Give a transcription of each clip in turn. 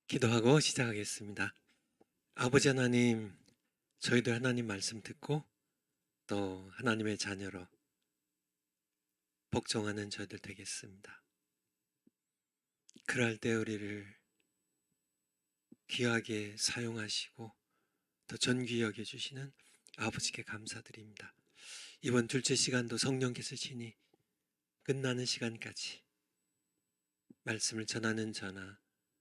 기도하고 시작하겠습니다. 아버지 하나님, 저희들 하나님 말씀 듣고 또 하나님의 자녀로 복종하는 저희들 되겠습니다. 그럴 때 우리를 귀하게 사용하시고 더 존귀히 여겨주시는 아버지께 감사드립니다. 이번 둘째 시간도 성령께서 친히 끝나는 시간까지 말씀을 전하는 저나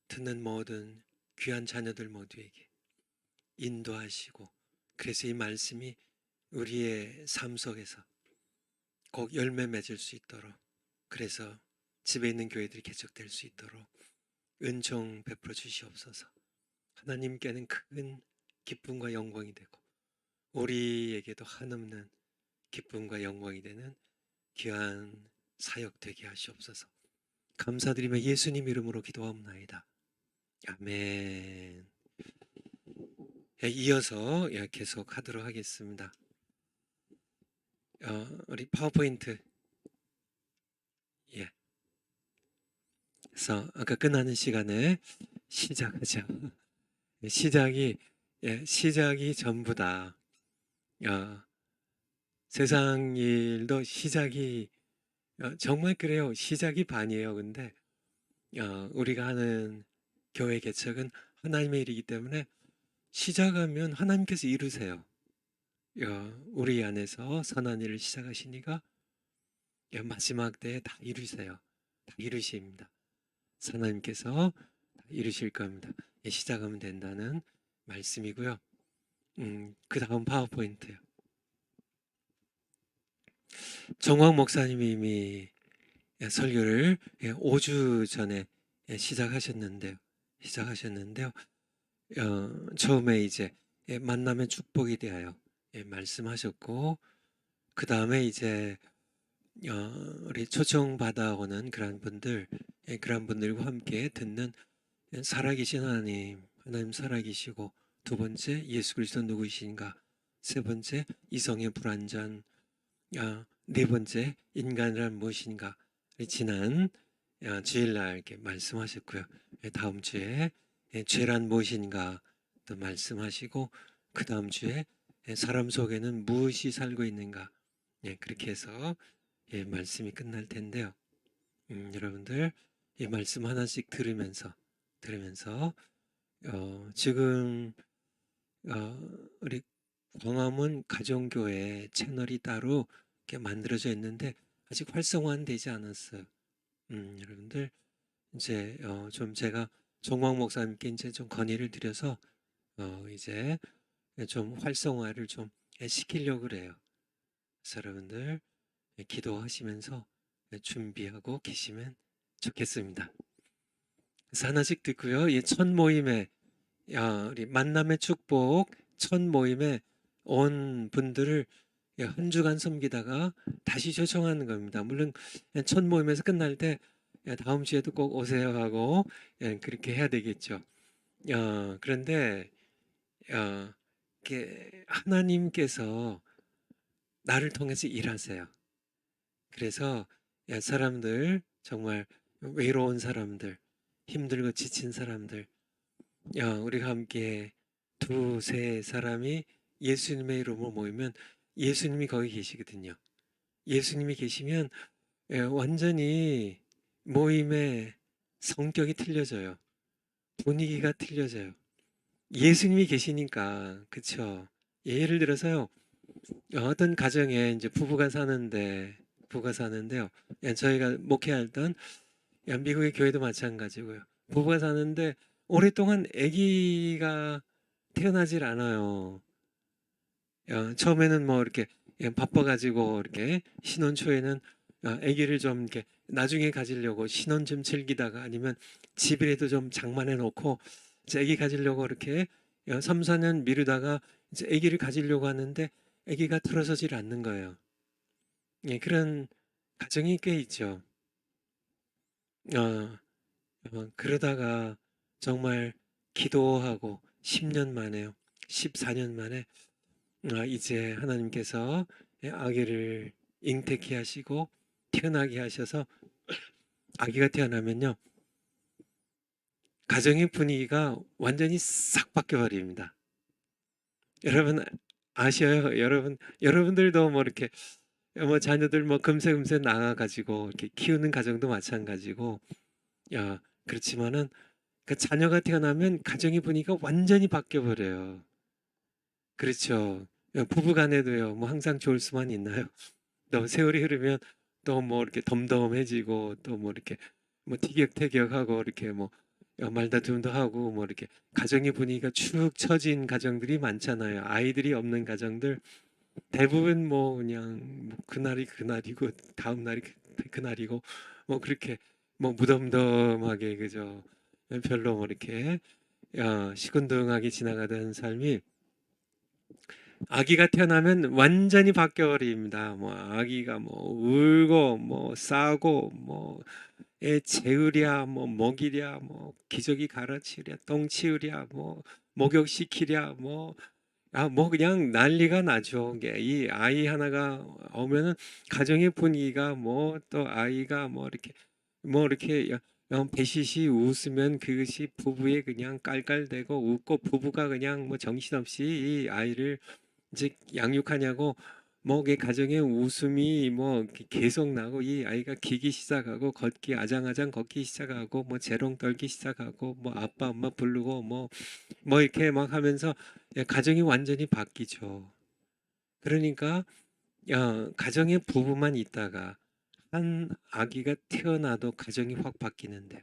듣는 모든 귀한 자녀들 모두에게 인도하시고, 그래서 이 말씀이 우리의 삶 속에서 꼭 열매 맺을 수 있도록, 그래서 집에 있는 교회들이 개척될 수 있도록 은총 베풀어 주시옵소서. 하나님께는 큰 기쁨과 영광이 되고 우리에게도 한없는 기쁨과 영광이 되는 귀한 사역 되게 하시옵소서. 감사드리며 예수님 이름으로 기도하옵나이다. 아멘. 이어서 계속 하도록 하겠습니다. 우리 파워포인트, 그래서 아까 끝나는 시간에 시작하죠. 시작이 전부다. 세상 일도 시작이 정말 그래요. 시작이 반이에요. 근데 우리가 하는 교회 개척은 하나님의 일이기 때문에 시작하면 하나님께서 이루세요. 우리 안에서 선한 일을 시작하시니까 마지막 때에 다 이루세요. 다 이루십니다. 하나님께서 다 이루실 겁니다. 시작하면 된다는 말씀이고요. 그 다음 파워포인트요. 정광 목사님이 이미 설교를 5주 전에 시작하셨는데요. 처음에 이제 만남의 축복에 대하여 말씀하셨고, 그 다음에 이제 우리 초청 받아오는 그런 분들과 함께 듣는 살아계신 하나님 살아계시고, 두 번째 예수 그리스도 누구이신가, 세 번째 이성의 불완전, 네 번째 인간이란 무엇인가, 지난 주일날 이렇게 말씀하셨고요. 다음 주에 죄란 무엇인가 또 말씀하시고, 그 다음 주에 사람 속에는 무엇이 살고 있는가, 그렇게 해서 말씀이 끝날 텐데요. 여러분들 이 말씀 하나씩 들으면서 지금 우리 광화문 가정교회 채널이 따로 이렇게 만들어져 있는데 아직 활성화는 되지 않았어요. 여러분들 이제 좀 제가 정광 목사님께 이제 좀 건의를 드려서 이제 좀 활성화를 좀 시키려고 그래요. 그래서 여러분들 기도하시면서 준비하고 계시면 좋겠습니다. 그래서 하나씩 듣고요. 첫 모임에 우리 만남의 축복 첫 모임에 온 분들을 한 주간 섬기다가 다시 초청하는 겁니다. 물론 첫 모임에서 끝날 때 다음 주에도 꼭 오세요 하고 그렇게 해야 되겠죠. 그런데 하나님께서 나를 통해서 일하세요. 그래서 사람들, 정말 외로운 사람들, 힘들고 지친 사람들, 우리가 함께 두세 사람이 예수님의 이름으로 모이면 예수님이 거기 계시거든요. 예수님이 계시면 완전히 모임의 성격이 틀려져요. 분위기가 틀려져요. 예수님이 계시니까. 그쵸? 예를 들어서요, 어떤 가정에 이제 부부가 사는데요. 저희가 목회했던 미국의 교회도 마찬가지고요. 부부가 사는데 오랫동안 아기가 태어나질 않아요. 처음에는 뭐 이렇게 바빠가지고 이렇게 신혼 초에는 아기를 좀 이렇게 나중에 가지려고 신혼 좀 즐기다가, 아니면 집이라도 좀 장만해 놓고 이제 아기 가지려고 이렇게 3, 4년 미루다가 이제 아기를 가지려고 하는데 아기가 들어서질 않는 거예요. 그런 가정이 꽤 있죠. 어, 그러다가 정말 기도하고 10년 만에요. 14년 만에 이제 하나님께서 아기를 잉태케 하시고 태어나게 하셔서, 아기가 태어나면요, 가정의 분위기가 완전히 싹 바뀌어 버립니다. 여러분 아셔요? 여러분들도 뭐 이렇게 뭐 자녀들 뭐 금세 낳아 가지고 이렇게 키우는 가정도 마찬가지고, 그렇지만은 그 자녀가 태어나면 가정의 분위기가 완전히 바뀌어 버려요. 그렇죠. 부부 간에도요. 뭐 항상 좋을 수만 있나요? 또 세월이 흐르면 또 뭐 이렇게 덤덤해지고, 또 뭐 이렇게 뭐 티격태격하고, 이렇게 뭐 말다툼도 하고, 뭐 이렇게 가정의 분위기가 축 처진 가정들이 많잖아요. 아이들이 없는 가정들 대부분 뭐 그냥 뭐 그날이 그날이고 다음 날이 그날이고, 뭐 그렇게 뭐 무덤덤하게, 그죠? 별로 뭐 이렇게 시큰둥하게 지나가던 삶이, 아기가 태어나면 완전히 바뀌어 버립니다. 뭐 아기가 뭐 울고 뭐 싸고 뭐 애 재우랴 뭐 먹이랴 뭐 기저귀 갈아치우랴 똥 치우랴 뭐 목욕시키랴 뭐 그냥 난리가 나죠. 이게 이 아이 하나가 오면은 가정의 분위기가, 뭐 또 아이가 뭐 이렇게 배시시 웃으면 그것이 부부의 그냥 깔깔대고, 웃고 부부가 그냥 뭐 정신없이 이 아이를 이제 양육하냐고, 뭐 그 가정의 웃음이 뭐 계속 나고, 이 아이가 기기 시작하고 걷기 아장아장 걷기 시작하고 뭐 재롱 떨기 시작하고 뭐 아빠 엄마 부르고 뭐 이렇게 막 하면서 가정이 완전히 바뀌죠. 그러니까 가정에 부부만 있다가 한 아기가 태어나도 가정이 확 바뀌는데,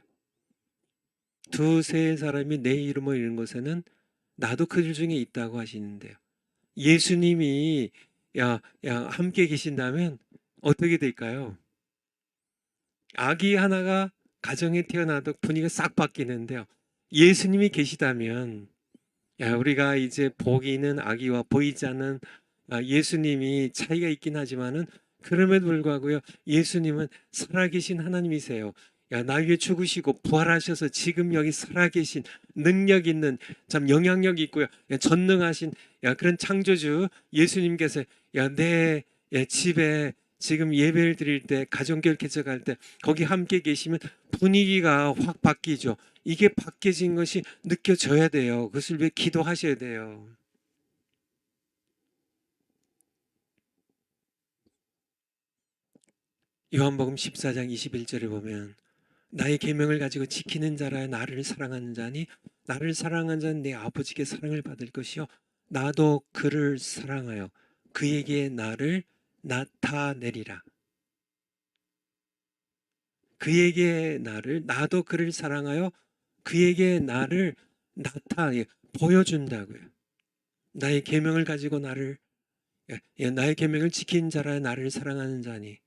두세 사람이 내 이름을 이룬 곳에는 나도 그들 중에 있다고 하시는데요. 예수님이 함께 계신다면 어떻게 될까요? 아기 하나가 가정에 태어나도 분위기가 싹 바뀌는데요. 예수님이 계시다면, 우리가 이제 복이 있는 아기와 보이지 않는 예수님이 차이가 있긴 하지만은, 그럼에도 불구하고요, 예수님은 살아계신 하나님이세요. 나 위해 죽으시고 부활하셔서 지금 여기 살아계신 능력 있는, 참 영향력 있고요, 전능하신 그런 창조주 예수님께서 내 집에 지금 예배를 드릴 때, 가정교회 개척할 때 거기 함께 계시면 분위기가 확 바뀌죠. 이게 바뀌어진 것이 느껴져야 돼요. 그것을 위해 기도하셔야 돼요. 요한복음 14장 21절에 보면, 나의 계명을 가지고 지키는 자라 나를 사랑하는 자니, 나를 사랑하는 자는 내 아버지께 사랑을 받을 것이요 나도 그를 사랑하여 그에게 나를 나타내리라. 그에게 나를, 나도 그를 사랑하여 그에게 나를 보여준다고요. 나의 계명을 가지고 나의 계명을 지킨 자라 나를 사랑하는 자니,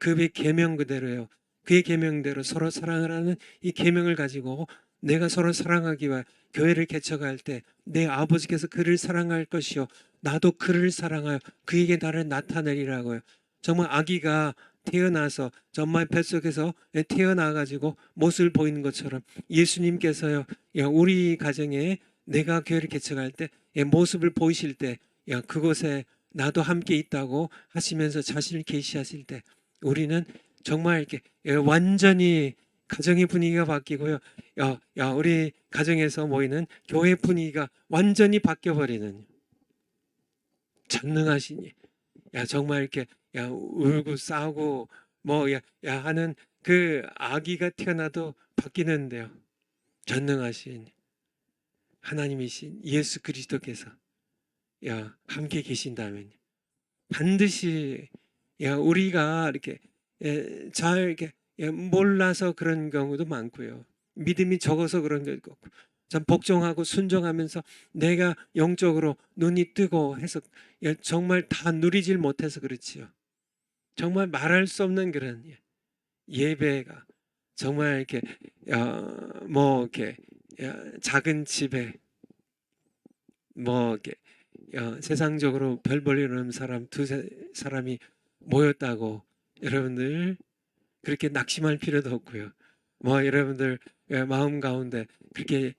그의 계명 그대로요. 그의 계명대로 서로 사랑을 하는 이 계명을 가지고 내가 서로 사랑하기 위해 교회를 개척할 때 내 아버지께서 그를 사랑할 것이요 나도 그를 사랑하여 그에게 나를 나타내리라고요. 정말 아기가 태어나서 정말 뱃속에서 태어나 가지고 모습을 보이는 것처럼, 예수님께서요 우리 가정에 내가 교회를 개척할 때 모습을 보이실 때, 그곳에 나도 함께 있다고 하시면서 자신을 계시하실 때, 우리는 정말 이렇게 완전히 가정의 분위기가 바뀌고요. 우리 가정에서 모이는 교회 분위기가 완전히 바뀌어 버리는, 전능하시니, 정말 이렇게 울고 싸우고 하는 그 아기가 태어나도 바뀌는데요. 전능하신 하나님이신 예수 그리스도께서 함께 계신다면 반드시, 우리가 이렇게 잘 이렇게 몰라서 그런 경우도 많고요. 믿음이 적어서 그런 경우도 있고, 참 복종하고 순종하면서 내가 영적으로 눈이 뜨고 해서 정말 다 누리질 못해서 그렇지요. 정말 말할 수 없는 그런 예배가, 정말 이렇게 뭐 이렇게 작은 집에 뭐 이렇게 세상적으로 별 볼일 없는 사람 두세 사람이 모였다고 여러분들 그렇게 낙심할 필요도 없고요. 뭐 여러분들 마음 가운데 그렇게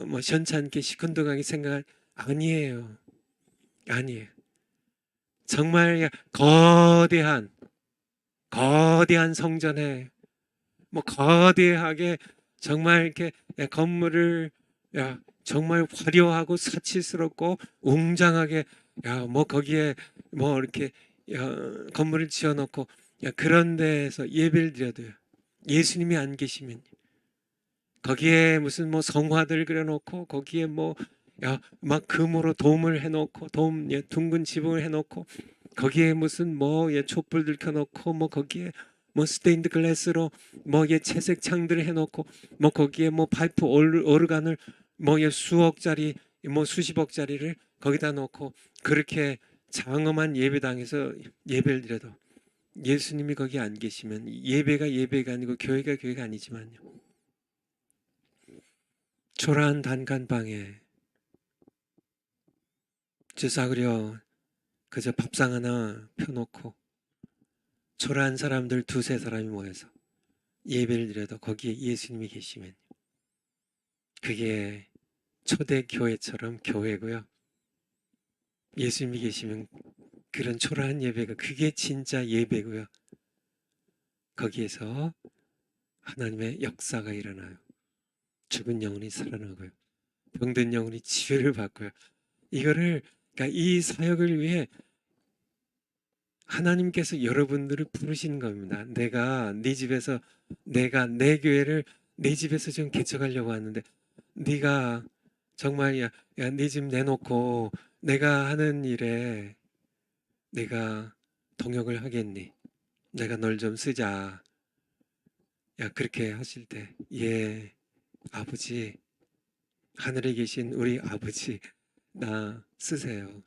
뭐 시원찮게 시큰둥하게 생각할, 아니에요. 아니에요. 정말 거대한 성전에 뭐 거대하게 정말 이렇게 건물을 정말 화려하고 사치스럽고 웅장하게 뭐 거기에 뭐 이렇게 건물을 지어놓고 그런 데에서 예배를 드려도요. 예수님이 안 계시면 거기에 무슨 뭐 성화들 그려놓고 거기에 뭐 막 금으로 돔을 해놓고 돔 둥근 지붕을 해놓고 거기에 무슨 뭐 촛불들 켜놓고 뭐 거기에 뭐 스테인드 글라스로 뭐 채색 창들을 해놓고 뭐 거기에 뭐 파이프 오르간을 뭐 수억짜리 뭐 수십억짜리를 거기다 놓고 그렇게 장엄한 예배당에서 예배를 드려도 예수님이 거기 안 계시면 예배가 예배가 아니고 교회가 교회가 아니지만요. 초라한 단칸방에 주사그려 그저 밥상 하나 펴놓고 초라한 사람들 두세 사람이 모여서 예배를 드려도 거기에 예수님이 계시면 그게 초대 교회처럼 교회고요. 예수님이 계시면 그런 초라한 예배가 그게 진짜 예배고요. 거기에서 하나님의 역사가 일어나요. 죽은 영혼이 살아나고요. 병든 영혼이 치유를 받고요. 이거를 그러니까 이 사역을 위해 하나님께서 여러분들을 부르시는 겁니다. 내가 네 집에서 내가 내 교회를 내 집에서 좀 개척하려고 하는데 네가 정말 네 집 내놓고 내가 하는 일에 내가 동역을 하겠니? 내가 널 좀 쓰자. 그렇게 하실 때 예, 아버지 하늘에 계신 우리 아버지 나 쓰세요.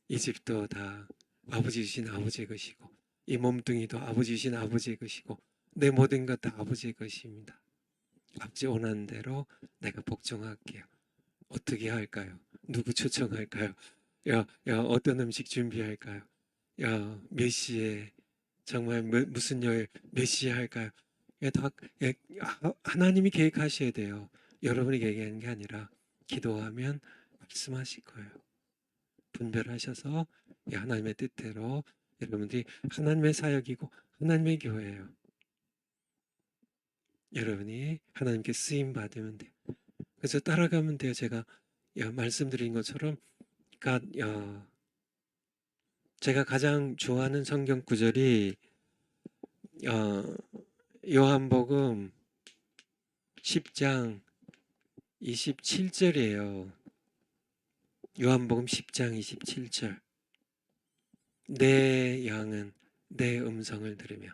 이 집도 다 아버지 주신 아버지의 것이고 이 몸뚱이도 아버지 주신 아버지의 것이고 내 모든 것 다 아버지의 것입니다. 아버지 원하는 대로 내가 복종할게요. 어떻게 할까요? 누구 초청할까요? 어떤 음식 준비할까요? 몇 시에 정말 무슨 요일 몇 시에 할까요? 다 하나님이 계획하셔야 돼요. 여러분이 계획하는 게 아니라 기도하면 말씀하실 거예요. 분별하셔서 하나님의 뜻대로 여러분들이 하나님의 사역이고 하나님의 교회예요. 여러분이 하나님께 쓰임 받으면 돼요. 그래서 따라가면 돼요. 제가 말씀드린 것처럼 제가 가장 좋아하는 성경 구절이 요한복음 10장 27절이에요. 요한복음 10장 27절. 내 양은 내 음성을 들으며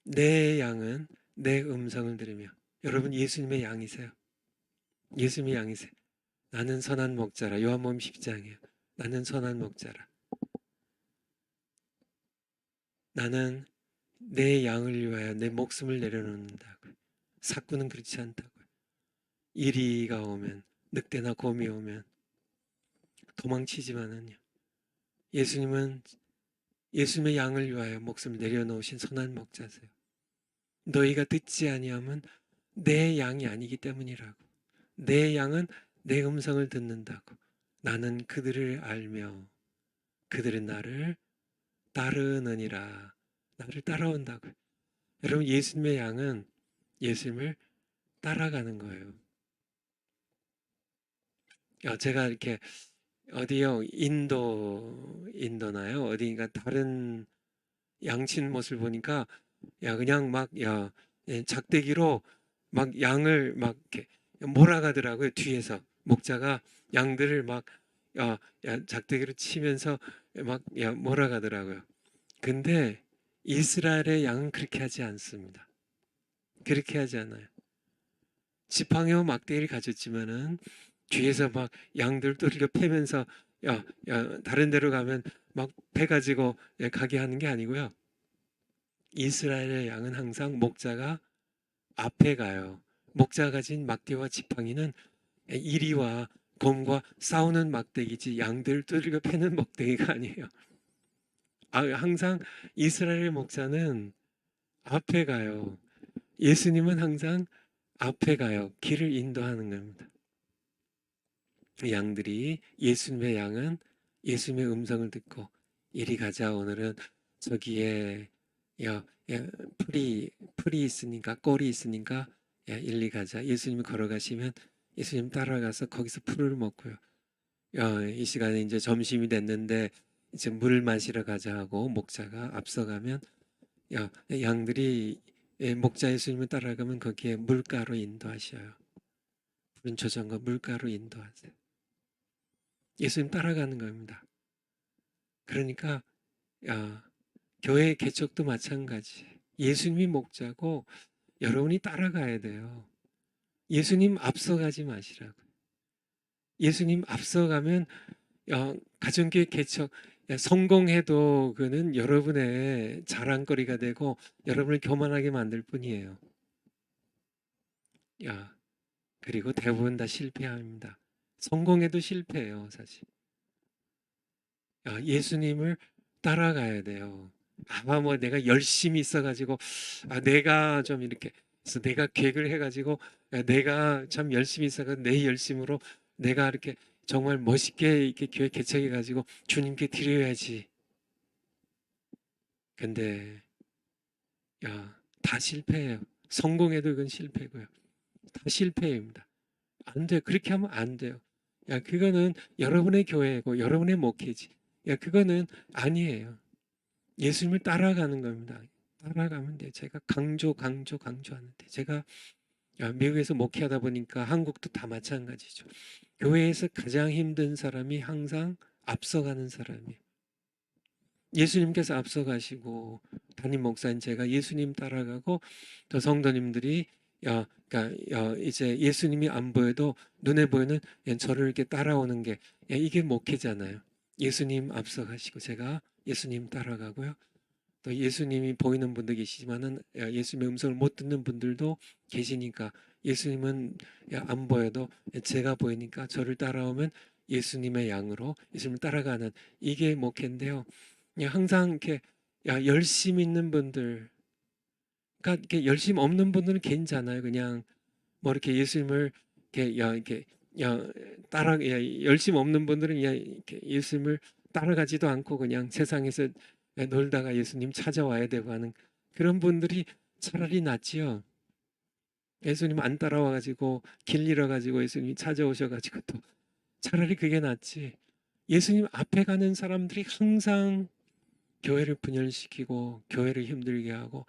내 양은 내 음성을 들으며 여러분 예수님의 양이세요. 예수님의 양이세요. 나는 선한 목자라. 요한복음 10장이에요. 나는 선한 목자라. 나는 내 양을 위하여 내 목숨을 내려놓는다고. 사꾸는 그렇지 않다고요. 이리가 오면 늑대나 곰이 오면 도망치지만은요. 예수님은 예수님의 양을 위하여 목숨을 내려놓으신 선한 목자세요. 너희가 듣지 아니하면 내 양이 아니기 때문이라고. 내 양은 내 음성을 듣는다고. 나는 그들을 알며 그들은 나를 따르느니라. 나를 따라온다고. 여러분 예수님의 양은 예수님을 따라가는 거예요. 제가 이렇게 어디요 인도나요 어디인가 다른 양친 못을 보니까 그냥 막 작대기로 막 양을 막 이렇게 몰아가더라고요. 뒤에서 목자가 양들을 막 작대기로 치면서 막 몰아가더라고요. 근데 이스라엘의 양은 그렇게 하지 않습니다. 그렇게 하지 않아요. 지팡이와 막대기를 가졌지만은 뒤에서 막 양들 두들겨 패면서 다른 데로 가면 막 패 가지고 가게 하는 게 아니고요. 이스라엘의 양은 항상 목자가 앞에 가요. 목자가 가진 막대와 지팡이는 이리와 곰과 싸우는 막대기지 양들 두들겨 패는 막대기가 아니에요. 항상 이스라엘의 목자는 앞에 가요. 예수님은 항상 앞에 가요. 길을 인도하는 겁니다. 양들이 예수님의 양은 예수님의 음성을 듣고 이리 가자. 오늘은 저기에 풀이 있으니까 꼴이 있으니까 야, 일리 가자. 예수님이 걸어가시면 예수님 따라가서 거기서 풀을 먹고요. 야, 이 시간에 이제 점심이 됐는데 이제 물 마시러 가자 하고 목자가 앞서가면 야, 양들이 목자 예수님을 따라가면 거기에 물가로 인도하셔요. 푸른 조정과 물가로 인도하세요. 예수님 따라가는 겁니다. 그러니까 야, 교회 개척도 마찬가지. 예수님이 목자고 여러분이 따라가야 돼요. 예수님 앞서가지 마시라고. 예수님 앞서가면 가정교회 개척 성공해도 그는 여러분의 자랑거리가 되고 여러분을 교만하게 만들 뿐이에요. 야, 그리고 대부분 다 실패합니다. 성공해도 실패해요, 사실. 예수님을 따라가야 돼요. 아마 뭐 내가 열심히 있어가지고 내가 좀 이렇게 그래서 내가 계획을 해가지고 내가 참 열심히 있어가지고 내 열심으로 내가 이렇게 정말 멋있게 이렇게 교회 개척해가지고 주님께 드려야지. 근데 다 실패해요. 성공해도 이건 실패고요. 다 실패입니다. 안 돼요. 그렇게 하면 안 돼요. 그거는 여러분의 교회고 여러분의 목회지. 그거는 아니에요. 예수님을 따라가는 겁니다. 따라가면 돼. 제가 강조하는데 제가 미국에서 목회하다 보니까 한국도 다 마찬가지죠. 교회에서 가장 힘든 사람이 항상 앞서가는 사람이에요. 예수님께서 앞서가시고 담임 목사인 제가 예수님 따라가고 더 성도님들이 그러니까 이제 예수님이 안 보여도 눈에 보이는 저를 이렇게 따라오는 게 이게 목회잖아요. 예수님 앞서가시고 제가 예수님 따라가고요. 또 예수님이 보이는 분도 계시지만은 예수님의 음성을 못 듣는 분들도 계시니까 예수님은 안 보여도 제가 보이니까 저를 따라오면 예수님의 양으로 예수님을 따라가는 이게 목회인데요. 항상 이렇게 열심 있는 분들, 그러니까 이렇게 열심 없는 분들은 괜찮아요. 그냥 뭐 이렇게 예수님을 이렇게 따라 열심 없는 분들은 이렇게 예수님을 따라가지도 않고 그냥 세상에서 놀다가 예수님 찾아와야 되고 하는 그런 분들이 차라리 낫지요. 예수님 안 따라와 가지고 길 잃어 가지고 예수님이 찾아오셔 가지고 또 차라리 그게 낫지. 예수님 앞에 가는 사람들이 항상 교회를 분열시키고 교회를 힘들게 하고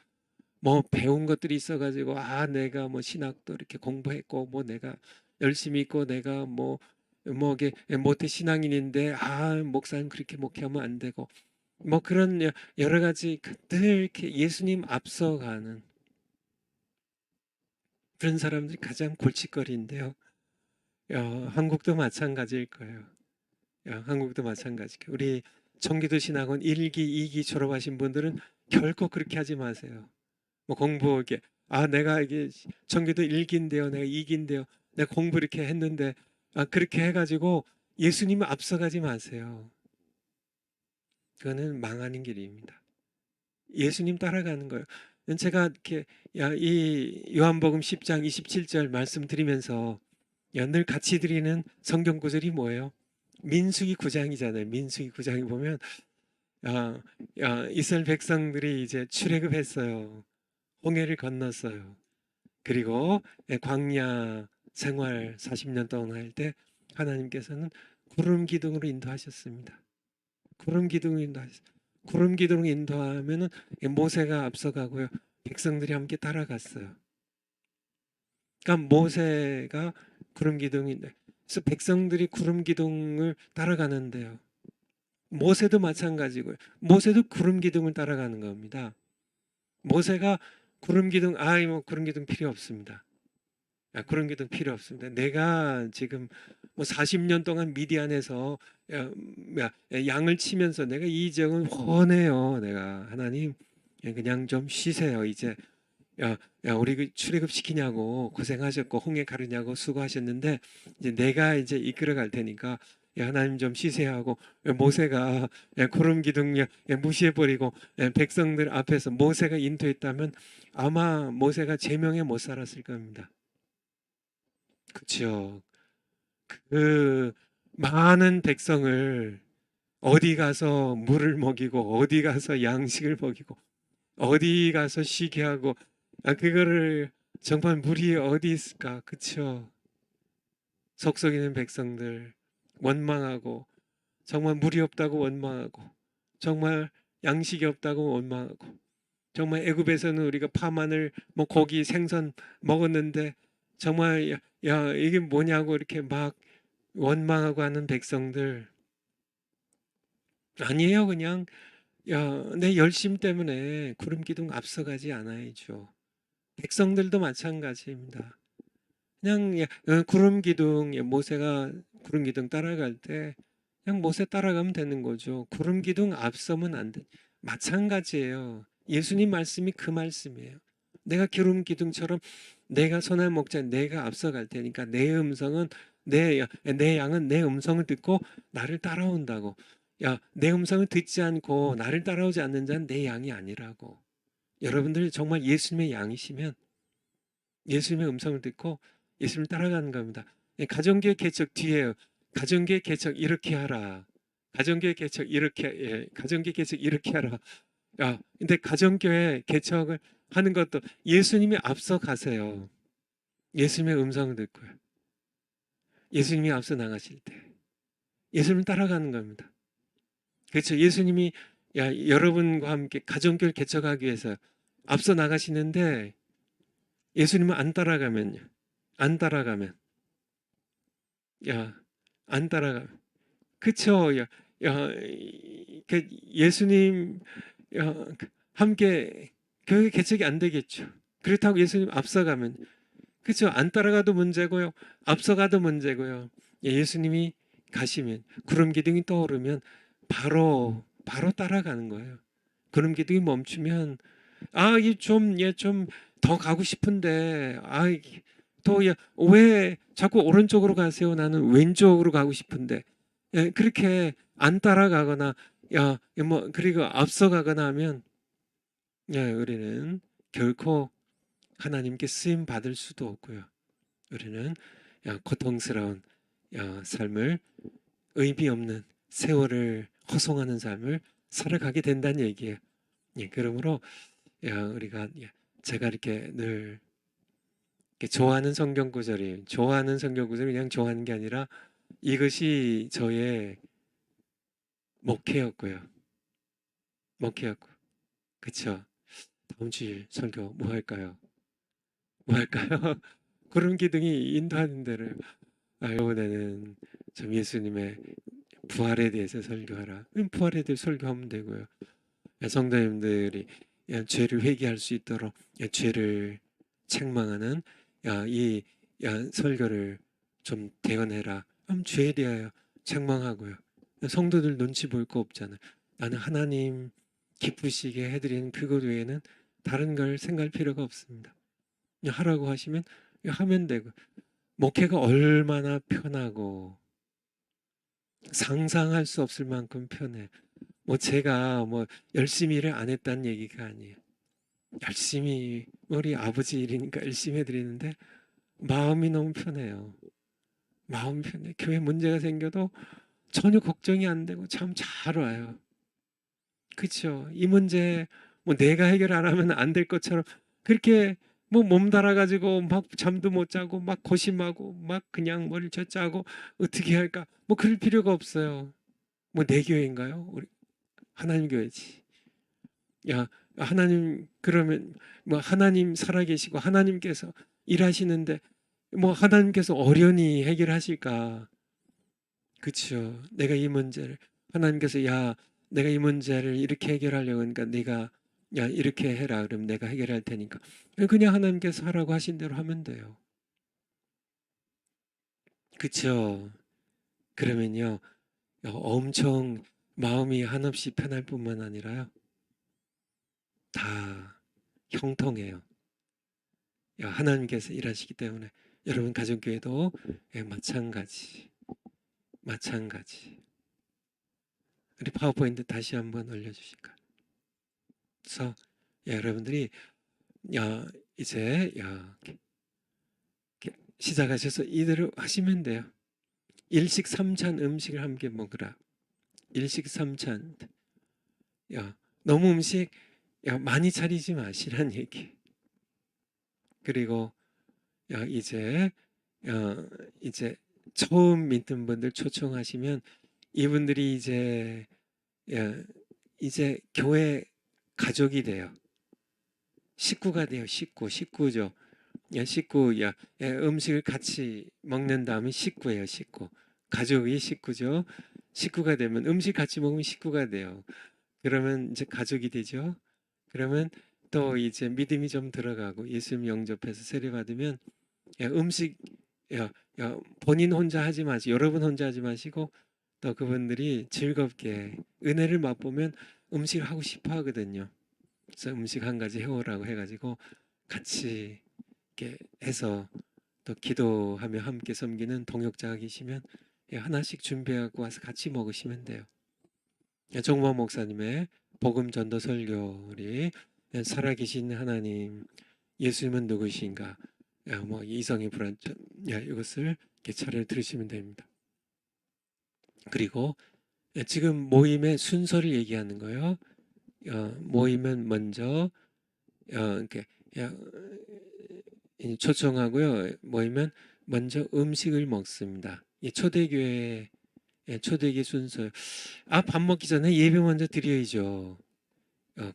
뭐 배운 것들이 있어가지고 내가 뭐 신학도 이렇게 공부했고 뭐 내가 열심히 있고 내가 뭐 이게 모태 신앙인인데 목사님 그렇게 목회하면 안 되고 뭐 그런 여러 가지 늘 이렇게 예수님 앞서가는 그런 사람들이 가장 골칫거리인데요. 한국도 마찬가지일 거예요. 한국도 마찬가지. 우리 청기도 신학원 1기, 2기 졸업하신 분들은 결코 그렇게 하지 마세요. 뭐 공부 이게 내가 이게 청기도 1기인데요. 내가 2기인데요. 내가 공부 이렇게 했는데 그렇게 해가지고 예수님을 앞서가지 마세요. 그거는 망하는 길입니다. 예수님 따라가는 거예요. 제가 이렇게 이 요한복음 10장 27절 말씀드리면서 늘 같이 드리는 성경 구절이 뭐예요? 민수기 9장이잖아요. 민수기 9장에 보면 이스라엘 백성들이 이제 출애굽했어요. 홍해를 건넜어요. 그리고 광야 생활 40년 동안 할 때 하나님께서는 구름 기둥으로 인도하셨습니다. 구름 기둥으로 인도하셨어요. 구름 기둥으로 인도하면은 모세가 앞서가고요. 백성들이 함께 따라갔어요. 그러니까 모세가 구름 기둥인데 그래서 백성들이 구름 기둥을 따라가는데요. 모세도 마찬가지고요. 모세도 구름 기둥을 따라가는 겁니다. 모세가 구름 기둥 뭐 구름 기둥 필요 없습니다. 구름 기둥 필요 없습니다. 내가 지금 뭐 40년 동안 미디안에서 양을 치면서 내가 이 지역은 훤해요. 내가 하나님 그냥 좀 쉬세요. 이제 우리 그 출애굽 시키냐고 고생하셨고 홍해 가르냐고 수고하셨는데 이제 내가 이제 이끌어 갈 테니까 하나님 좀 쉬세요 하고 모세가 구름 기둥 무시해 버리고 백성들 앞에서 모세가 인도했다면 아마 모세가 제명에 못 살았을 겁니다. 그렇죠. 그 많은 백성을 어디 가서 물을 먹이고 어디 가서 양식을 먹이고 어디 가서 쉬게 하고 그거를 정말 물이 어디 있을까? 그쵸? 속썩이는 백성들 원망하고 정말 물이 없다고 원망하고 정말 양식이 없다고 원망하고 정말 애굽에서는 우리가 파마늘 뭐 고기 생선 먹었는데 정말 야 이게 뭐냐고 이렇게 막 원망하고 하는 백성들 아니에요. 그냥 내 열심 때문에 구름 기둥 앞서가지 않아야죠. 백성들도 마찬가지입니다. 그냥 구름 기둥 모세가 구름 기둥 따라갈 때 그냥 모세 따라가면 되는 거죠. 구름 기둥 앞서면 안 돼. 마찬가지예요. 예수님 말씀이 그 말씀이에요. 내가 기름 기둥처럼 내가 선한 목자 내가 앞서갈 테니까 내 음성은 내 양은 내 음성을 듣고 나를 따라온다고. 야, 내 음성을 듣지 않고 나를 따라오지 않는 자는 내 양이 아니라고. 여러분들 정말 예수님의 양이시면 예수님의 음성을 듣고 예수님을 따라가는 겁니다. 가정교회 개척 뒤에 가정교회 개척 이렇게 하라. 가정교회 개척 이렇게 가정교회 개척 이렇게 하라. 야, 근데 가정교회 개척을 하는 것도 예수님이 앞서 가세요. 예수님의 음성을 듣고요. 예수님이 앞서 나가실 때 예수님을 따라가는 겁니다. 그렇죠. 예수님이 여러분과 함께 가정교회 개척하기 위해서 앞서 나가시는데 예수님은 안 따라가면요. 안 따라가면 안 따라가. 그쵸. 예수님 함께 교회 개척이 안 되겠죠. 그렇다고 예수님 앞서가면 그쵸. 안 따라가도 문제고요. 앞서가도 문제고요. 예수님이 가시면 구름 기둥이 떠오르면 바로 따라가는 거예요. 구름 기둥이 멈추면 좀 더 가고 싶은데 왜 자꾸 오른쪽으로 가세요? 나는 왼쪽으로 가고 싶은데 그렇게 안 따라가거나 그리고 앞서가거나 하면 우리는 결코 하나님께 쓰임 받을 수도 없고요. 우리는 고통스러운 삶을 의미 없는 세월을 허송하는 삶을 살아가게 된다는 얘기예요. 그러므로 우리가 제가 이렇게 늘 좋아하는 성경 구절이 그냥 좋아하는 게 아니라 이것이 저의 목회였고요. 목회였고. 그쵸? 다음 주일 설교 뭐 할까요? 뭐 할까요? 구름 기둥이 인도하는 대로 이번에는 좀 예수님의 부활에 대해서 설교하라. 부활에 대해서 설교하면 되고요. 성도님들이 죄를 회개할 수 있도록 죄를 책망하는 이 설교를 좀 대언해라. 그럼 죄에 대하여 책망하고요. 성도들 눈치 볼 거 없잖아요. 나는 하나님 기쁘시게 해드리는 그것 외에는 다른 걸 생각할 필요가 없습니다. 하라고 하시면 하면 되고 목회가 얼마나 편하고 상상할 수 없을 만큼 편해. 뭐 제가 뭐 열심히 일을 안 했다는 얘기가 아니에요. 열심히 우리 아버지 일이니까 열심히 해드리는데 마음이 너무 편해요. 마음 편해. 교회 문제가 생겨도 전혀 걱정이 안 되고 참 잘 와요. 그렇죠. 이 문제 뭐 내가 해결 안 하면 안 될 것처럼 그렇게 뭐 몸 달아가지고 막 잠도 못 자고 막 고심하고 막 그냥 머리를 젖자고 어떻게 할까 뭐 그럴 필요가 없어요. 뭐 내 교회인가요? 우리 하나님 교회지. 하나님 그러면 뭐 하나님 살아계시고 하나님께서 일하시는데 뭐 하나님께서 어련히 해결하실까? 그렇죠. 내가 이 문제를 하나님께서 내가 이 문제를 이렇게 해결하려고 하니까 네가 이렇게 해라. 그럼 내가 해결할 테니까 그냥 하나님께서 하라고 하신 대로 하면 돼요. 그렇죠. 그러면요 엄청 마음이 한없이 편할 뿐만 아니라요 다 형통해요. 하나님께서 일하시기 때문에 여러분 가정교회도 마찬가지. 우리 파워포인트 다시 한번 올려주실까요? 그래서 여러분들이 이제 이렇게 시작하셔서 이대로 하시면 돼요. 일식 삼찬 음식을 함께 먹으라. 일식 삼찬. 너무 음식 많이 차리지 마시란 얘기. 그리고 이제 어, 이제 처음 믿는 분들 초청하시면 이분들이 어, 이제 교회 가족이 돼요. 식구가 돼요. 식구죠. 식구, 음식을 같이 먹는 다음에 식구예요. 식구. 가족이 식구죠. 식구가 되면 음식 같이 먹으면 식구가 돼요. 그러면 이제 가족이 되죠. 그러면 또 이제 믿음이 좀 들어가고 예수님 영접해서 세례받으면 음식 본인 혼자 하지 마시고 여러분 혼자 하지 마시고 또 그분들이 즐겁게 은혜를 맛보면 음식을 하고 싶어 하거든요. 그래서 음식 한 가지 해오라고 해가지고 같이 이렇게 해서 또 기도하며 함께 섬기는 동역자가 계시면 하나씩 준비하고 와서 같이 먹으시면 돼요. 정모 목사님의 복음 전도 설교리 살아계신 하나님 예수님은 누구신가 뭐 이성의 불완전 이것을 이렇게 차례 들으시면 됩니다. 그리고 지금 모임의 순서를 얘기하는 거예요. 모임은 먼저 이렇게 초청하고요. 모이면 먼저 음식을 먹습니다. 초대교회 초대기 순서. 밥 먹기 전에 예배 먼저 드려야죠.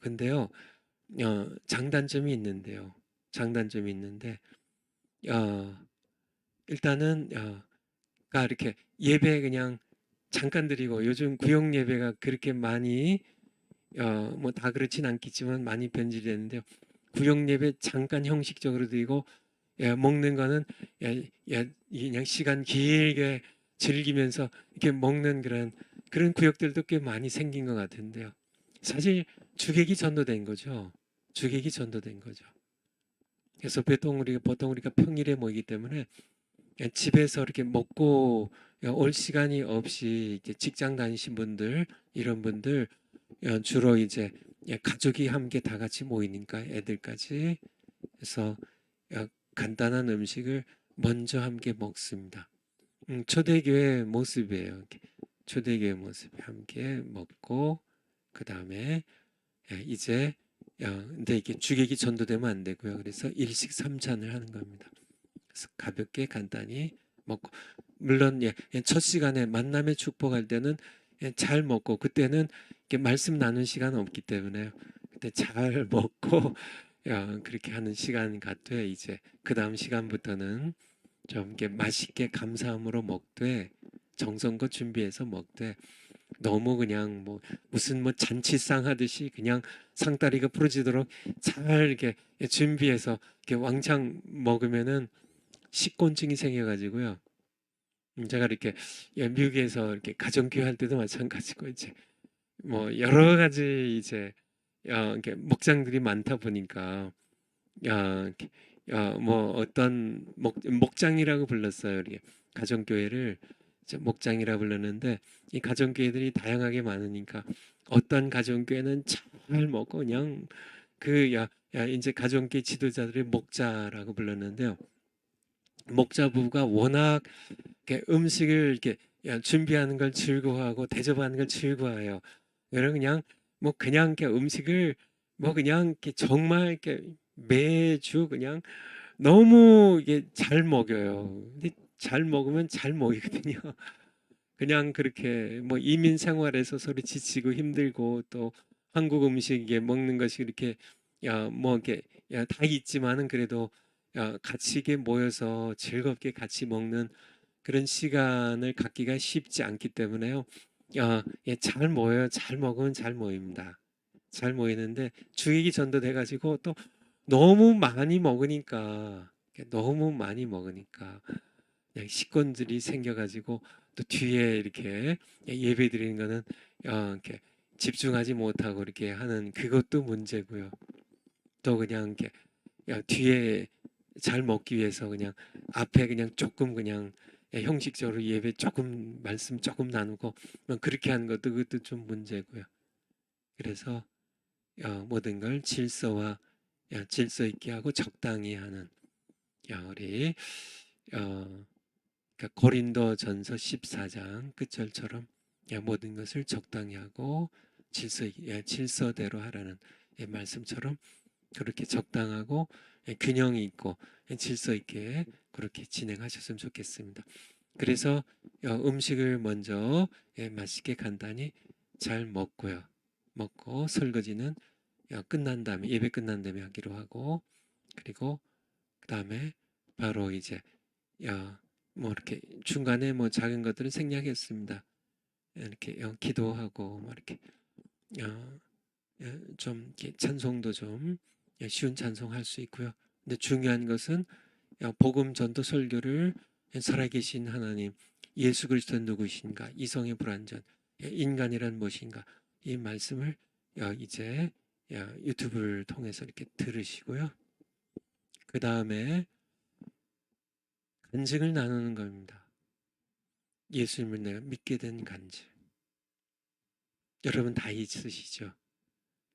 근데요, 장단점이 있는데요. 장단점이 있는데, 어, 일단은, 이렇게 예배 그냥 잠깐 드리고 요즘 구역 예배가 그렇게 많이, 뭐 다 그렇진 않겠지만 많이 변질됐는데요. 구역 예배 잠깐 형식적으로 드리고, 먹는 거는 그냥 시간 길게 즐기면서 이렇게 먹는 그런 구역들도 꽤 많이 생긴 것 같은데요. 사실 전도된 거죠. 주객이 전도된 거죠. 그래서 보통 우리가 평일에 모이기 때문에 집에서 이렇게 먹고 올 시간이 없이 이제 직장 다니신 분들 이런 분들 주로 이제 가족이 함께 다 같이 모이니까 애들까지 그래서 간단한 음식을 먼저 함께 먹습니다. 초대교회 모습이에요. 이렇게 초대교회 모습 함께 먹고 그 다음에 이제 근데 이게 주객이 전도되면 안 되고요. 그래서 일식 삼찬을 하는 겁니다. 그래서 가볍게 간단히 먹고 물론 첫 시간에 만남의 축복할 때는 잘 먹고 그때는 이렇게 말씀 나눈 시간 없기 때문에 그때 잘 먹고 그렇게 하는 시간 갖되 이제 그 다음 시간부터는 좀 이렇게 맛있게 감사함으로 먹되 정성껏 준비해서 먹되 너무 그냥 뭐 무슨 뭐 잔치상 하듯이 그냥 상다리가 부러지도록 잘 이렇게 준비해서 이렇게 왕창 먹으면은 식곤증이 생겨가지고요. 제가 이렇게 미국에서 이렇게 가정교회 할 때도 마찬가지고 이제 뭐 여러 가지 이제 이렇게 목장들이 많다 보니까 이렇게 뭐 어떤 목장이라고 불렀어요. 이렇게 가정교회를 이제 목장이라 불렀는데 이 가정교회들이 다양하게 많으니까 어떤 가정교회는 잘 먹고 그냥 이제 가정교회 지도자들이 목자라고 불렀는데요. 목자부가 워낙 이렇게 음식을 이렇게 준비하는 걸 즐거워하고 대접하는 걸 즐거워해요. 그래서 그냥 이렇게 음식을 뭐 그냥 이렇게 정말 이렇게 매주 그냥 너무 이게 잘 먹여요. 근데 잘 먹으면 잘 먹이거든요. 그냥 그렇게 뭐 이민 생활에서 서로 지치고 힘들고 또 한국 음식 이게 먹는 것이 이렇게 뭐 이렇게 다 있지만은 그래도 같이 이게 모여서 즐겁게 같이 먹는 그런 시간을 갖기가 쉽지 않기 때문에요. 잘 모여요. 잘 먹으면 잘 모입니다. 잘 모이는데 주익이 전도돼 가지고 또 너무 많이 먹으니까 그냥 식권들이 생겨가지고 또 뒤에 이렇게 예배 드리는 거는 이렇게 집중하지 못하고 이렇게 하는 그것도 문제고요. 또 그냥 이렇게 뒤에 잘 먹기 위해서 그냥 앞에 그냥 조금 그냥 형식적으로 예배 조금 말씀 조금 나누고 뭐 그렇게 하는 것도 그것도 좀 문제고요. 그래서 모든 걸 질서 있게 하고 적당히 하는 우리 그러니까 고린도전서 14장 끝절처럼 모든 것을 적당히 하고 질서대로 하라는 말씀처럼 그렇게 적당하고 균형이 있고 질서 있게 그렇게 진행하셨으면 좋겠습니다. 그래서 음식을 먼저 맛있게 간단히 잘 먹고요. 먹고 설거지는 끝난 다음에 예배 끝난 다음에 하기로 하고, 그리고 그 다음에 바로 이제 뭐 이렇게 중간에 뭐 작은 것들은 생략했습니다. 이렇게 기도하고 뭐 이렇게 어, 좀 이렇게 찬송도 좀 쉬운 찬송할 수 있고요. 근데 중요한 것은 복음 전도 설교를 살아계신 하나님 예수 그리스도는 누구이신가, 이성의 불완전 인간이란 무엇인가, 이 말씀을 이제 유튜브를 통해서 이렇게 들으시고요. 그 다음에 간증을 나누는 겁니다. 예수님을 내가 믿게 된 간증. 여러분 다 있으시죠?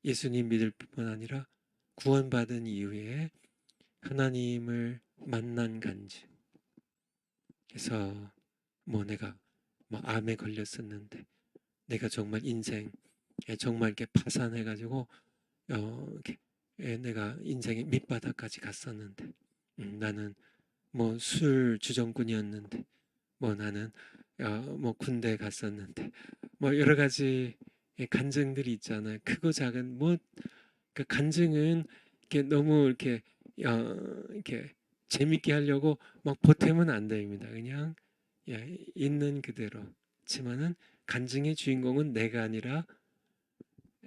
예수님 믿을 뿐만 아니라 구원받은 이후에 하나님을 만난 간증. 그래서 뭐 내가 뭐 암에 걸렸었는데 내가 정말 인생 정말 이렇게 파산해가지고 이렇게 내가 인생의 밑바닥까지 갔었는데 나는 뭐 술 주정꾼이었는데 뭐 나는 뭐 군대 갔었는데 뭐 여러 가지 간증들이 있잖아요. 크고 작은 뭐 그 간증은 이렇게 너무 이렇게 재밌게 하려고 막 보태면 안 됩니다. 그냥 있는 그대로. 그렇지만은 간증의 주인공은 내가 아니라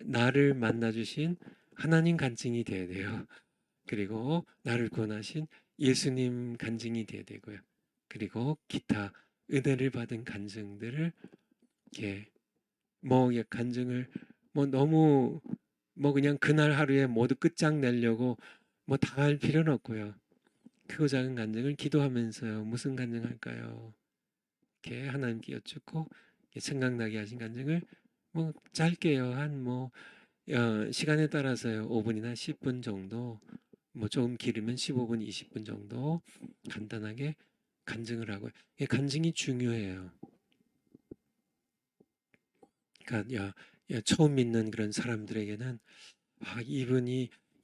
나를 만나 주신 하나님 간증이 돼야 돼요. 그리고 나를 구원하신 예수님 간증이 돼야 되고요. 그리고 기타 은혜를 받은 간증들을 이렇게 뭐 간증을 뭐 너무 뭐 그냥 그날 하루에 모두 끝장내려고 뭐 다 할 필요는 없고요. 크고 작은 간증을 기도하면서요. 무슨 간증할까요? 이렇게 하나님께 여쭙고 생각나게 하신 간증을 뭐 짧게요. 한 뭐 시간에 따라서요. 5분이나 10분 정도, 뭐 조금 길으면 15분, 20분 정도 간단하게 간증을 하고요. 간증이 중요해요. 그러니까 처음 믿는 그런 사람들에게는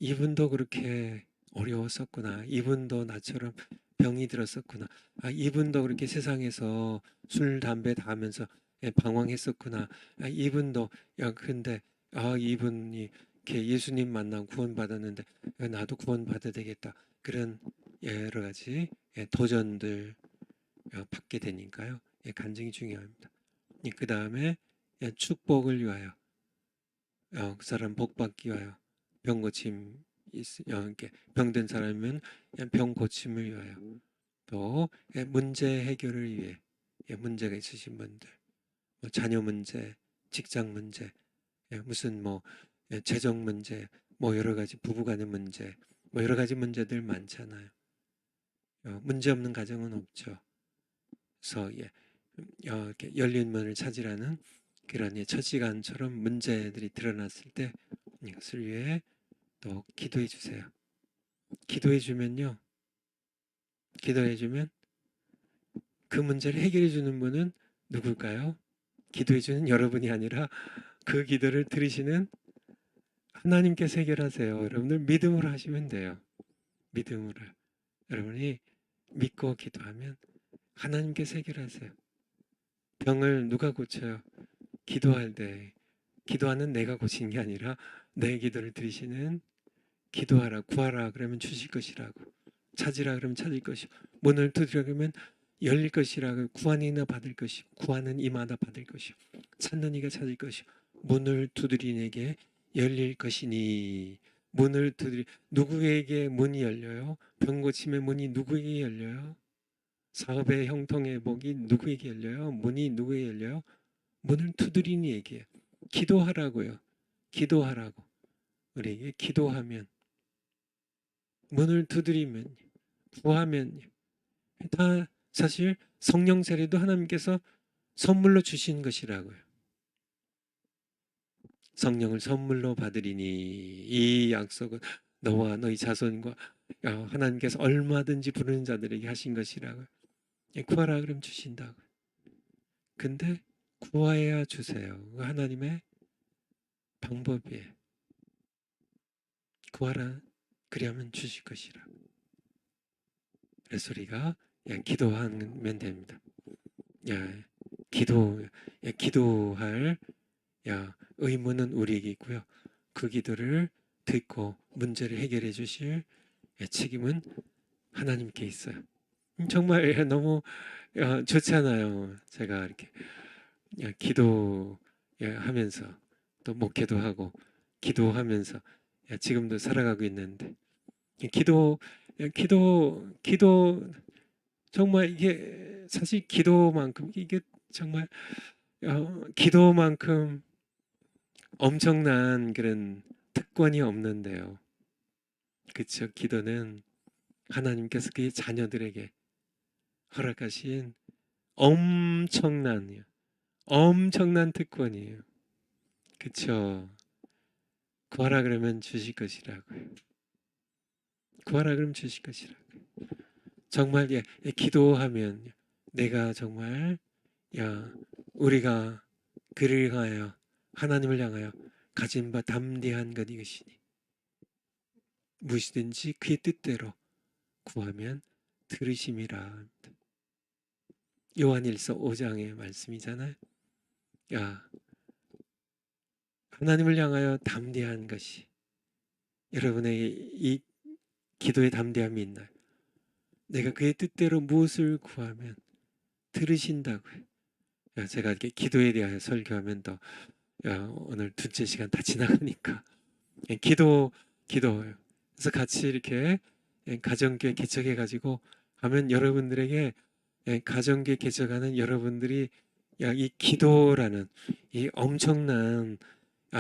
이분도 그렇게 어려웠었구나. 이분도 나처럼 병이 들었었구나. 이분도 그렇게 세상에서 술, 담배 다 하면서 방황했었구나. 이분도 근데 이분이 이렇게 예수님 만나고 구원받았는데 나도 구원받아야 되겠다. 그런 여러 가지 도전들 받게 되니까요. 간증이 중요합니다. 그 다음에 축복을 위하여 그 사람 복 받기 위하여 병 고침 이렇게 병든 사람이면 병 고침을 위하여 또 문제 해결을 위해 문제가 있으신 분들 뭐 자녀 문제, 직장 문제, 무슨 뭐 재정 문제, 뭐 여러 가지 부부간의 문제, 뭐 여러 가지 문제들 많잖아요. 문제 없는 가정은 없죠. 그래서 이렇게 열린 문을 찾으라는 그런 첫 시간처럼 문제들이 드러났을 때 이것을 위해 또 기도해 주세요. 기도해 주면요. 기도해 주면 그 문제를 해결해 주는 분은 누굴까요? 기도해 주는 여러분이 아니라 그 기도를 들으시는 하나님께서 해결하세요. 여러분들 믿음으로 하시면 돼요. 믿음으로. 여러분이 믿고 기도하면 하나님께서 해결하세요. 병을 누가 고쳐요? 기도할 때. 기도하는 내가 고친 게 아니라 내 기도를 들으시는 기도하라 구하라 그러면 주실 것이라고, 찾으라 그러면 찾을 것이고, 문을 두드려 그러면 열릴 것이라고, 구하는 이나 받을 것이고 구하는 이마다 받을 것이고 찾는 이가 찾을 것이고 문을 두드리는에게 열릴 것이니. 문을 두드리 누구에게 문이 열려요? 병 고침의 문이 누구에게 열려요? 사업의 형통의 복이 누구에게 열려요? 문이 누구에게 열려요? 문을 두드리는 이에게. 기도하라고요. 기도하라고. 우리에게 기도하면, 문을 두드리면, 구하면 다 사실 성령 세례도 하나님께서 선물로 주신 것이라고요. 성령을 선물로 받으리니 이 약속은 너와 너희 자손과 하나님께서 얼마든지 부르는 자들에게 하신 것이라고요. 구하라 그러면 주신다고. 근데 구하여야 주세요. 하나님의 방법이에요. 구하라. 그리하면 주실 것이라. 그래서 우리가 기도하면 됩니다. 야, 기도할 의무는 우리에게 있고요. 그 기도를 듣고 문제를 해결해 주실 책임은 하나님께 있어요. 정말 너무 좋잖아요. 제가 이렇게 기도하면서 또 목회도 하고 기도하면서 지금도 살아가고 있는데 기도 기도 정말 이게 사실 기도만큼 이게 정말 기도만큼 엄청난 그런 특권이 없는데요. 그쵸? 기도는 하나님께서 그의 자녀들에게 허락하신 엄청난 특권이에요. 그쵸? 구하라 그러면 주실 것이라고요. 구하라 그러면 주실 것이라고요. 정말 기도하면 내가 정말 우리가 그를 향하여 하나님을 향하여 가진 바 담대한 것 이것이니 무엇이든지 그의 뜻대로 구하면 들으심이라. 요한일서 5장의 말씀이잖아요. 하나님을 향하여 담대한 것이 여러분의 이 기도의 담대함이 있나요? 내가 그의 뜻대로 무엇을 구하면 들으신다고요. 제가 이렇게 기도에 대하여 설교하면 더 오늘 둘째 시간 다 지나가니까 기도요. 그래서 같이 이렇게 가정교회 개척해 가지고 하면 여러분들에게 가정교회 개척하는 여러분들이 이 기도라는 이 엄청난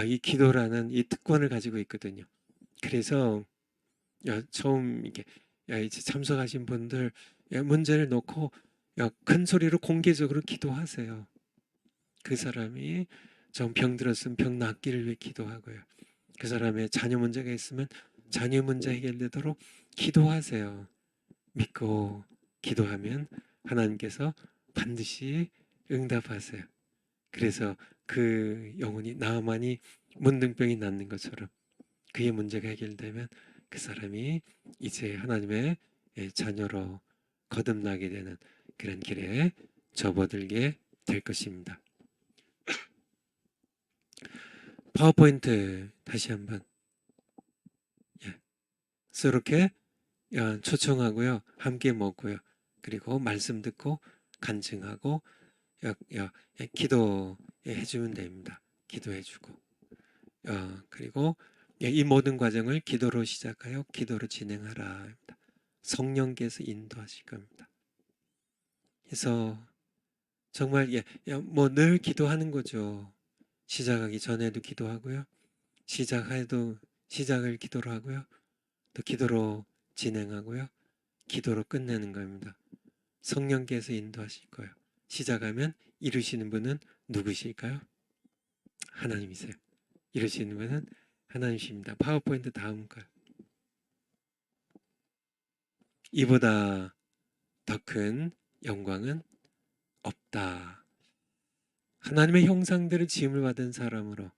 이 기도라는 이 특권을 가지고 있거든요. 그래서 처음 이렇게 이제 참석하신 분들 문제를 놓고 큰 소리로 공개적으로 기도하세요. 그 사람이 좀 병들었으면 병 낫기를 위해 기도하고요. 그 사람의 자녀 문제가 있으면 자녀 문제 해결되도록 기도하세요. 믿고 기도하면 하나님께서 반드시 응답하세요. 그래서 그 영혼이 나아만이 문둥병이 낫는 것처럼 그의 문제가 해결되면 그 사람이 이제 하나님의 자녀로 거듭나게 되는 그런 길에 접어들게 될 것입니다. 파워포인트 다시 한번 이렇게 초청하고요. 함께 먹고요. 그리고 말씀 듣고 간증하고 기도해 주면 됩니다. 기도해 주고 그리고 이 모든 과정을 기도로 시작하여 기도로 진행하라. 성령께서 인도하실 겁니다. 그래서 정말 뭐 늘 기도하는 거죠. 시작하기 전에도 기도하고요. 시작을 기도로 하고요. 또 기도로 진행하고요. 기도로 끝내는 겁니다. 성령께서 인도하실 거예요. 시작하면 이루시는 분은 누구실까요? 하나님이세요. 이루시는 분은 하나님이십니다. 파워포인트 다음 거요. 이보다 더 큰 영광은 없다. 하나님의 형상대로 지음을 받은 사람으로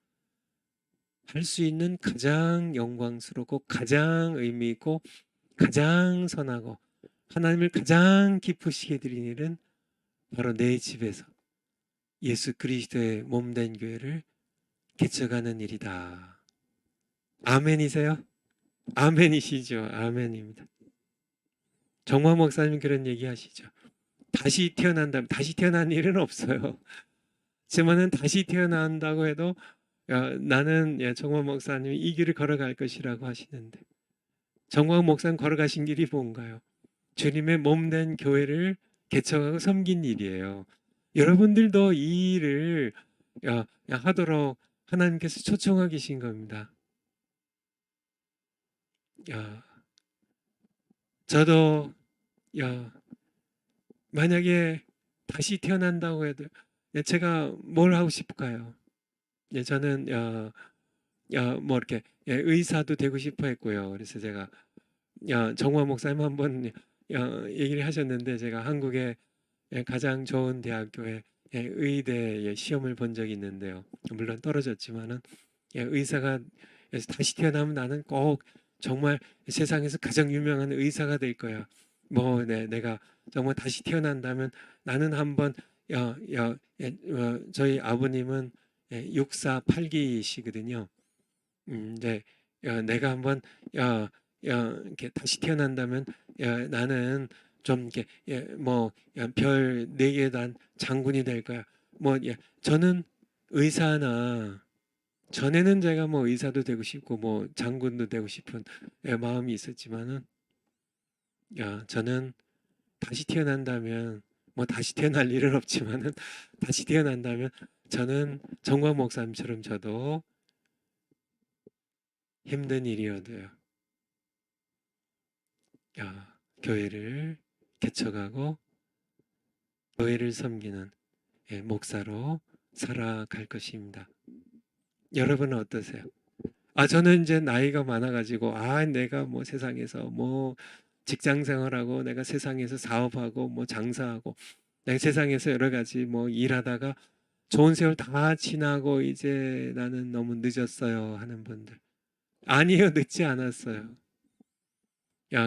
할 수 있는 가장 영광스럽고 가장 의미 있고 가장 선하고 하나님을 가장 기쁘시게 드리는 일은 바로 내 집에서 예수 그리스도의 몸된 교회를 개척하는 일이다. 아멘이세요? 아멘이시죠? 아멘입니다. 정화 목사님 그런 얘기 하시죠. 다시 태어난다면 다시 태어난 일은 없어요. 지금은 다시 태어난다고 해도 나는 정화 목사님이 이 길을 걸어갈 것이라고 하시는데 정화 목사님 걸어가신 길이 뭔가요? 주님의 몸된 교회를 개척하고 섬긴 일이에요. 여러분들도 이 일을 하도록 하나님께서 초청하고 계신 겁니다. 저도 만약에 다시 태어난다고 해도 제가 뭘 하고 싶을까요? 저는 뭐 이렇게 의사도 되고 싶어 했고요. 그래서 제가 정화 목사님 한번 얘기를 하셨는데 제가 한국의 가장 좋은 대학교에 의대 시험을 본 적이 있는데요. 물론 떨어졌지만은 의사가 다시 태어나면 나는 꼭 정말 세상에서 가장 유명한 의사가 될 거야. 뭐 내가 정말 다시 태어난다면 나는 한번 저희 아버님은 64, 8기시거든요. 네, 내가 한번 이렇게 다시 태어난다면 나는 좀 이렇게 뭐별 4개 단 장군이 될 거야. 뭐 저는 의사나 전에는 제가 뭐 의사도 되고 싶고 뭐 장군도 되고 싶은 마음이 있었지만은 저는 다시 태어난다면 뭐 다시 태어날 일은 없지만은 다시 태어난다면 저는 정광 목사님처럼 저도 힘든 일이어도요. 교회를 개척하고 교회를 섬기는 목사로 살아갈 것입니다. 여러분은 어떠세요? 저는 이제 나이가 많아가지고 내가 뭐 세상에서 뭐 직장 생활하고 내가 세상에서 사업하고 뭐 장사하고 내가 세상에서 여러 가지 뭐 일하다가 좋은 세월 다 지나고 이제 나는 너무 늦었어요 하는 분들 아니요 늦지 않았어요.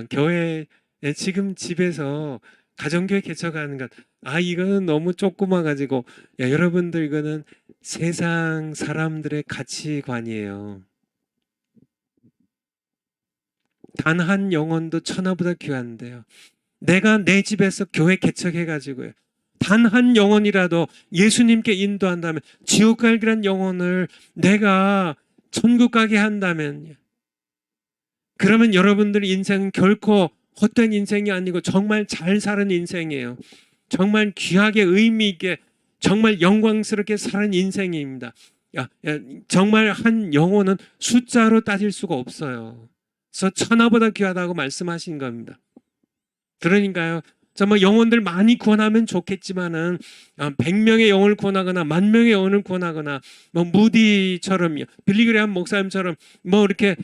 교회 지금 집에서 가정교회 개척하는 것 이거는 너무 조그마 가지고 여러분들 이거는 세상 사람들의 가치관이에요. 단 한 영혼도 천하보다 귀한데요. 내가 내 집에서 교회 개척해 가지고요. 단 한 영혼이라도 예수님께 인도한다면 지옥 갈 그런 영혼을 내가 천국 가게 한다면 그러면 여러분들 인생은 결코 헛된 인생이 아니고 정말 잘 사는 인생이에요. 정말 귀하게 의미 있게 정말 영광스럽게 사는 인생입니다. 정말 한 영혼은 숫자로 따질 수가 없어요. 그래서 천하보다 귀하다고 말씀하신 겁니다. 그러니까요. 정말 영혼들 많이 구원하면 좋겠지만은 100명의 영혼을 구원하거나 10,000명의 영혼을 구원하거나 뭐 무디처럼 빌리그레함 목사님처럼 뭐 이렇게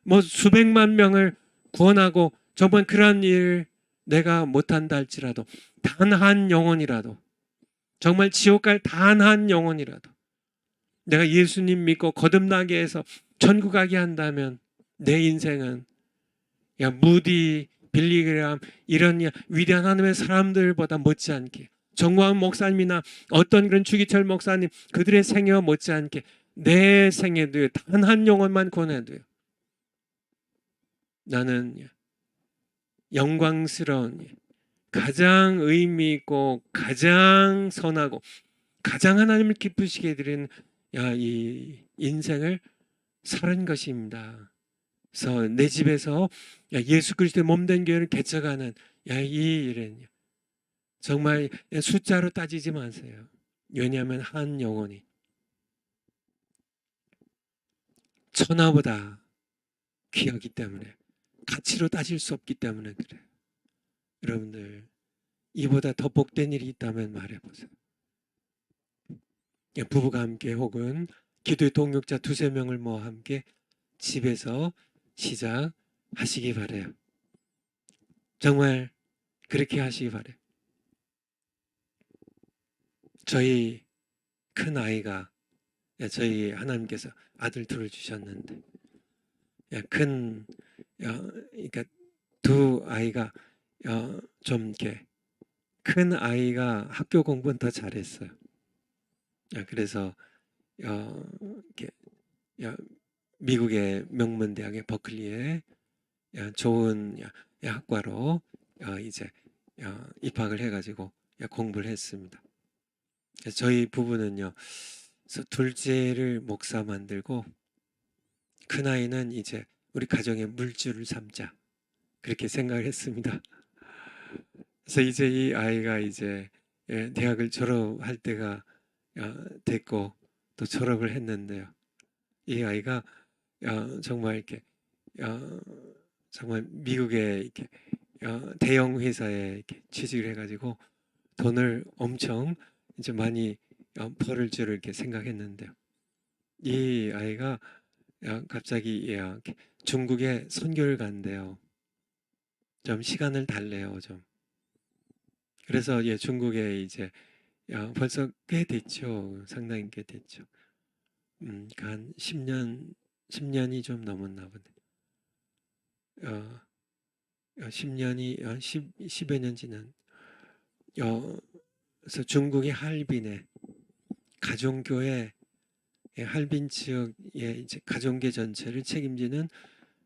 뭐 수백만 명을 구원하고 정말 그런 일 내가 못한다 할지라도 단 한 영혼이라도 정말 지옥 갈 단 한 영혼이라도 내가 예수님 믿고 거듭나게 해서 천국 가게 한다면 내 인생은 무디 빌리그람 이런 위대한 하나님의 사람들보다 못지않게 정광훈 목사님이나 어떤 그런 주기철 목사님 그들의 생애와 못지않게 내 생애도요 단 한 영혼만 구원해도요 나는 영광스러운 가장 의미 있고 가장 선하고 가장 하나님을 기쁘시게 해드리는 이 인생을 살은 것입니다. 그래서 내 집에서 예수 그리스도의 몸된 교회를 개척하는 이 일은 정말 숫자로 따지지 마세요. 왜냐하면 한 영혼이 천하보다 귀하기 때문에 가치로 따질 수 없기 때문에 그래요. 여러분들 이보다 더 복된 일이 있다면 말해보세요. 부부가 함께 혹은 기도의 동역자 2-3명을 모아 함께 집에서 시작하시기 바래요. 정말 그렇게 하시기 바래요. 저희 큰 아이가 저희 하나님께서 아들 둘을 주셨는데 그러니까 두 아이가 좀 이렇게 큰 아이가 학교 공부는 더 잘했어요. 그래서 이렇게 미국의 명문 대학의 버클리에 좋은 학과로 이제 입학을 해가지고 공부를 했습니다. 저희 부부는요, 그래서 둘째를 목사 만들고 큰 아이는 이제 우리 가정의 물줄을 삼자 그렇게 생각을 했습니다. 그래서 이제 이 아이가 이제 대학을 졸업할 때가 됐고 또 졸업을 했는데요. 이 아이가 정말 이렇게 정말 미국의 이렇게 대형 회사에 이렇게 취직을 해가지고 돈을 엄청 이제 많이 벌을 줄을 이렇게 생각했는데요. 이 아이가 갑자기 중국에 선교를 간대요. 좀 시간을 달래요, 좀. 그래서 중국에 이제 벌써 꽤 됐죠. 상당히 꽤 됐죠. 한 10년이 좀 넘었나 보네. 어, 10년이 10여 년 지난 그래서 중국의 할빈에 가정교회 할빈 지역의 이제 가정계 전체를 책임지는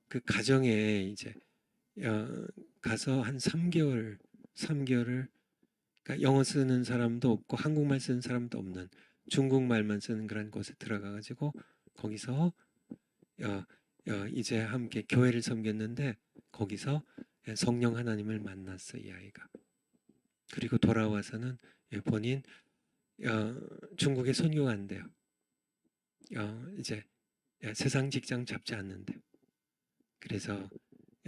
그 가정에 이제 가서 한 3개월을 그러니까 영어 쓰는 사람도 없고 한국말 쓰는 사람도 없는 중국말만 쓰는 그런 곳에 들어가 가지고 거기서 이제 함께 교회를 섬겼는데 거기서 성령 하나님을 만났어 이 아이가. 그리고 돌아와서는 본인 중국에 선교가 안 돼요. 이제 세상 직장 잡지 않는데. 그래서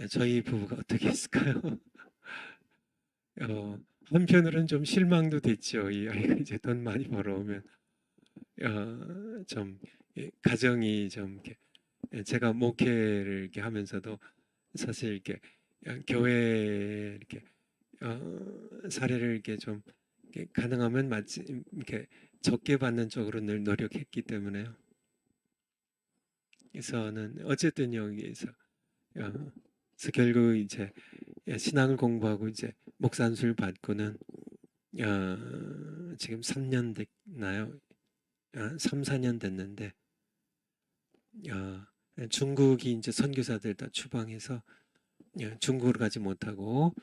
저희 부부가 어떻게 했을까요? 한편으로는 좀 실망도 됐죠. 이 아이가 이제 돈 많이 벌어오면 좀 가정이 좀 이렇게 제가 목회를 이렇게 하면서도 사실 이렇게 교회 이렇게 사례를 이렇게 좀 이렇게 가능하면 이렇게 적게 받는 쪽으로 늘 노력했기 때문에요. 그래서는 어쨌든 여기에서 그래서 결국 이제 신앙을 공부하고 이제 목사 안수를 받고는 지금 3년 됐나요? 3, 4년 됐는데 중국이 이제 선교사들 다 추방해서 중국으로 가지 못하고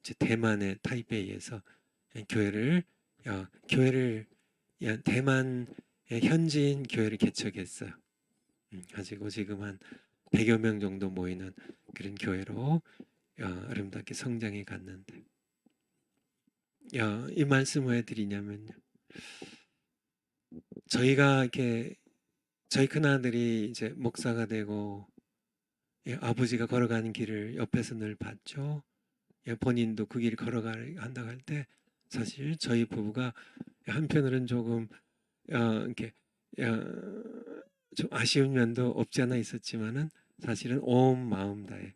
이제 대만의 타이베이에서 교회를 대만 현지인 교회를 개척했어요. 가지고 지금 한 100여 명 정도 모이는 그런 교회로 아름답게 성장해 갔는데 이 말씀을 해드리냐면요. 저희가 이렇게 저희 큰아들이 이제 목사가 되고 아버지가 걸어가는 길을 옆에서 늘 봤죠. 본인도 그 길을 걸어간다고 할 때 사실 저희 부부가 한편으로는 조금 이렇게 좀 아쉬운 면도 없지 않아 있었지만은 사실은 온 마음 다해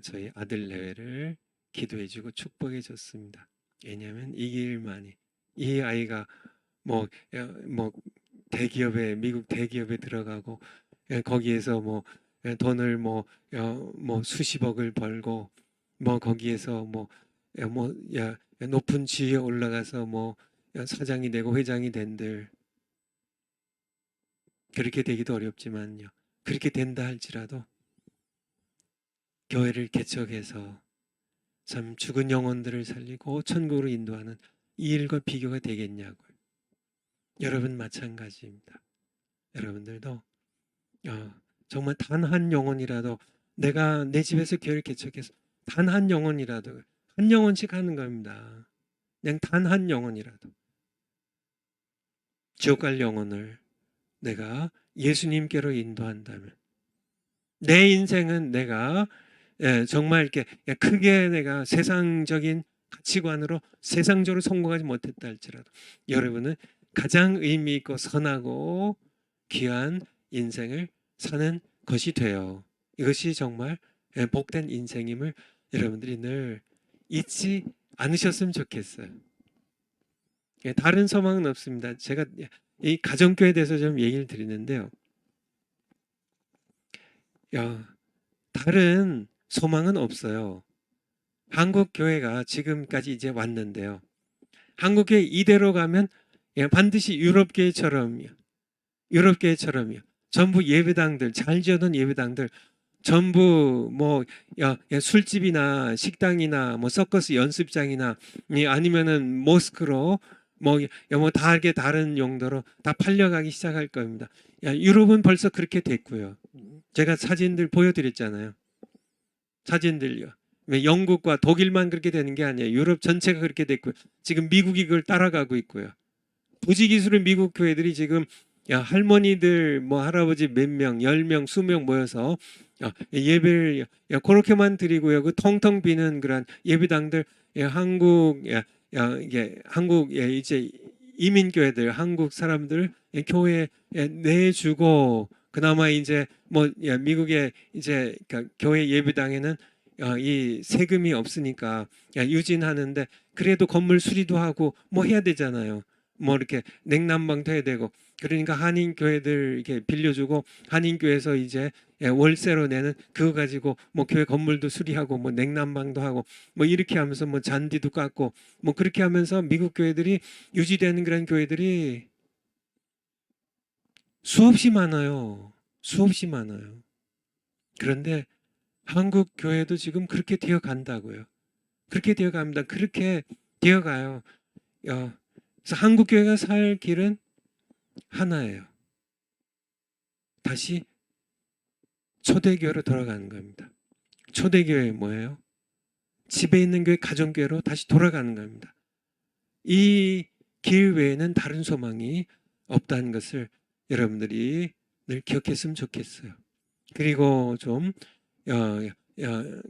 저희 아들 내외를 기도해주고 축복해줬습니다. 왜냐하면 이 길만이 이 아이가 뭐 대기업에 미국 대기업에 들어가고 거기에서 뭐 돈을 뭐 수십억을 벌고 뭐 거기에서 높은 지위에 올라가서 뭐 사장이 되고 회장이 된들 그렇게 되기도 어렵지만요. 그렇게 된다 할지라도 교회를 개척해서 참 죽은 영혼들을 살리고 천국으로 인도하는 이 일과 비교가 되겠냐고요. 여러분 마찬가지입니다. 여러분들도 정말 단 한 영혼이라도 내가 내 집에서 교회를 개척해서 단 한 영혼이라도 한 영혼씩 하는 겁니다. 그냥 단 한 영혼이라도 지옥 갈 영혼을 내가 예수님께로 인도한다면 내 인생은 내가 정말 이렇게 크게 내가 세상적인 가치관으로 세상적으로 성공하지 못했다 할지라도 여러분은 가장 의미 있고 선하고 귀한 인생을 사는 것이 돼요. 이것이 정말 복된 인생임을 여러분들이 늘 잊지 않으셨으면 좋겠어요. 다른 소망은 없습니다. 제가 이 가정교회에 대해서 좀 얘기를 드리는데요. 다른 소망은 없어요. 한국 교회가 지금까지 이제 왔는데요. 한국 교회 이대로 가면 반드시 유럽 교회처럼요. 전부 예배당들 잘 지어놓은 예배당들 전부 뭐 술집이나 식당이나 뭐 서커스 연습장이나 아니면은 모스크로 다르게 다른 용도로 다 팔려가기 시작할 겁니다. 유럽은 벌써 그렇게 됐고요. 제가 사진들 보여드렸잖아요. 사진들요. 영국과 독일만 그렇게 되는 게 아니에요. 유럽 전체가 그렇게 됐고요. 지금 미국이 그걸 따라가고 있고요. 부지기수로 미국 교회들이 지금 할머니들 할아버지 몇 명, 10명, 20명 모여서 예배를 그렇게만 드리고요. 그 텅텅 비는 그런 예배당들 한국 이제 이민교회들 한국 사람들 교회에 내주고 그나마 이제 미국의 이제 교회 예배당에는 이 세금이 없으니까 유진하는데 그래도 건물 수리도 하고 해야 되잖아요. 이렇게 냉난방도 해야 되고 그러니까 한인 교회들 이렇게 빌려주고 한인 교회에서 이제 월세로 내는 그거 가지고 뭐 교회 건물도 수리하고 뭐 냉난방도 하고 뭐 이렇게 하면서 뭐 잔디도 깎고 뭐 그렇게 하면서 미국 교회들이 유지되는 그런 교회들이 수없이 많아요. 수없이 많아요. 그런데 한국 교회도 지금 그렇게 되어 간다고요. 그렇게 되어 갑니다. 그렇게 되어 가요. 그래서 한국 교회가 살 길은 하나예요. 다시 초대교회로 돌아가는 겁니다. 초대교회 뭐예요? 집에 있는 교회, 가정교회로 다시 돌아가는 겁니다. 이 길 외에는 다른 소망이 없다는 것을 여러분들이 늘 기억했으면 좋겠어요. 그리고 좀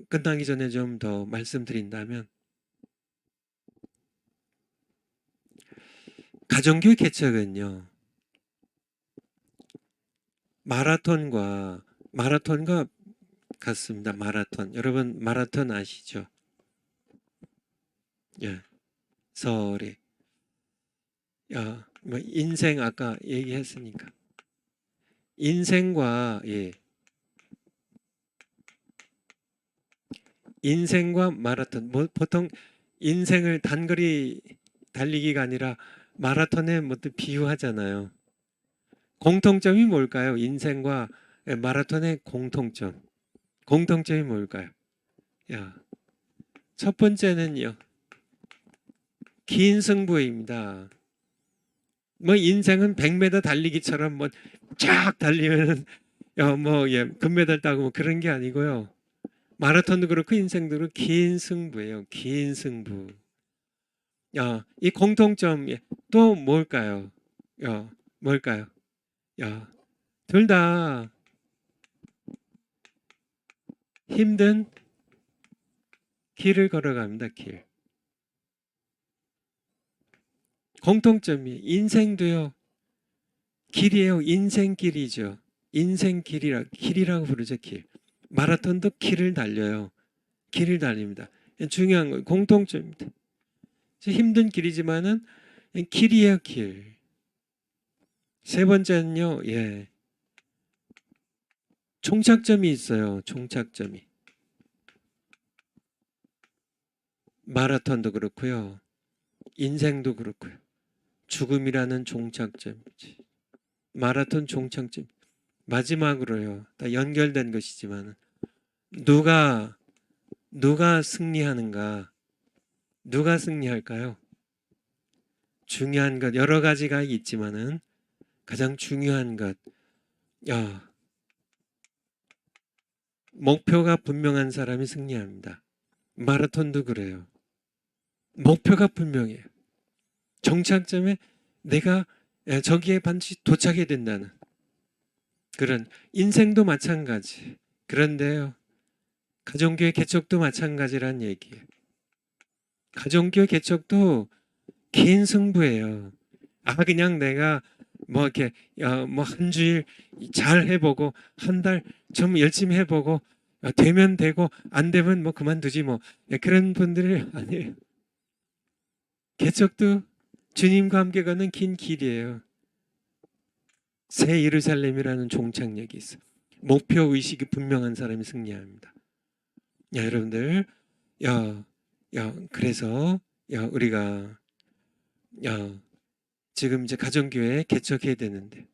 끝나기 전에 좀 더 말씀드린다면 가정교회 개척은요. 마라톤과 같습니다. 마라톤. 여러분 마라톤 아시죠? 예. 서울에 뭐 인생 아까 얘기했으니까 인생과 인생과 마라톤 뭐 보통 인생을 단거리 달리기가 아니라 마라톤에 뭐 또 비유하잖아요. 공통점이 뭘까요? 인생과 마라톤의 공통점이 뭘까요? 첫 번째는요. 긴 승부입니다. 뭐 인생은 100m 달리기처럼 뭐 쫙 달리면은 금메달 따고 뭐 그런 게 아니고요. 마라톤도 그렇고 인생도 그렇고 긴 승부예요. 긴 승부. 이 공통점 또 뭘까요? 뭘까요? 둘 다 힘든 길을 걸어갑니다. 길. 공통점이 인생도요. 길이에요. 인생길이죠. 길이라고 부르죠. 길. 마라톤도 길을 달려요. 길을 달립니다. 중요한 건 공통점입니다. 힘든 길이지만은 길이에요. 길. 세 번째는요. 종착점이 있어요. 종착점이. 마라톤도 그렇고요. 인생도 그렇고요. 죽음이라는 종착점이지. 마라톤 종착점. 마지막으로요. 다 연결된 것이지만 누가 승리하는가? 누가 승리할까요? 중요한 것 여러 가지가 있지만은 가장 중요한 것 목표가 분명한 사람이 승리합니다. 마라톤도 그래요. 목표가 분명해요. 정착점에 내가 저기에 반드시 도착해야 된다는 그런 인생도 마찬가지. 그런데요. 가정교회 개척도 마찬가지란 얘기예요. 가정교회 개척도 긴 승부예요. 그냥 내가 뭐 이렇게 뭐 한 주일 잘 해보고 한 달 좀 열심히 해보고 되면 되고 안 되면 뭐 그만두지 뭐 그런 분들이 아니에요. 개척도 주님과 함께 가는 긴 길이에요. 새 예루살렘이라는 종착역이 있어. 목표 의식이 분명한 사람이 승리합니다. 여러분들, 그래서 우리가 지금 이제 가정교회 개척해야 되는데,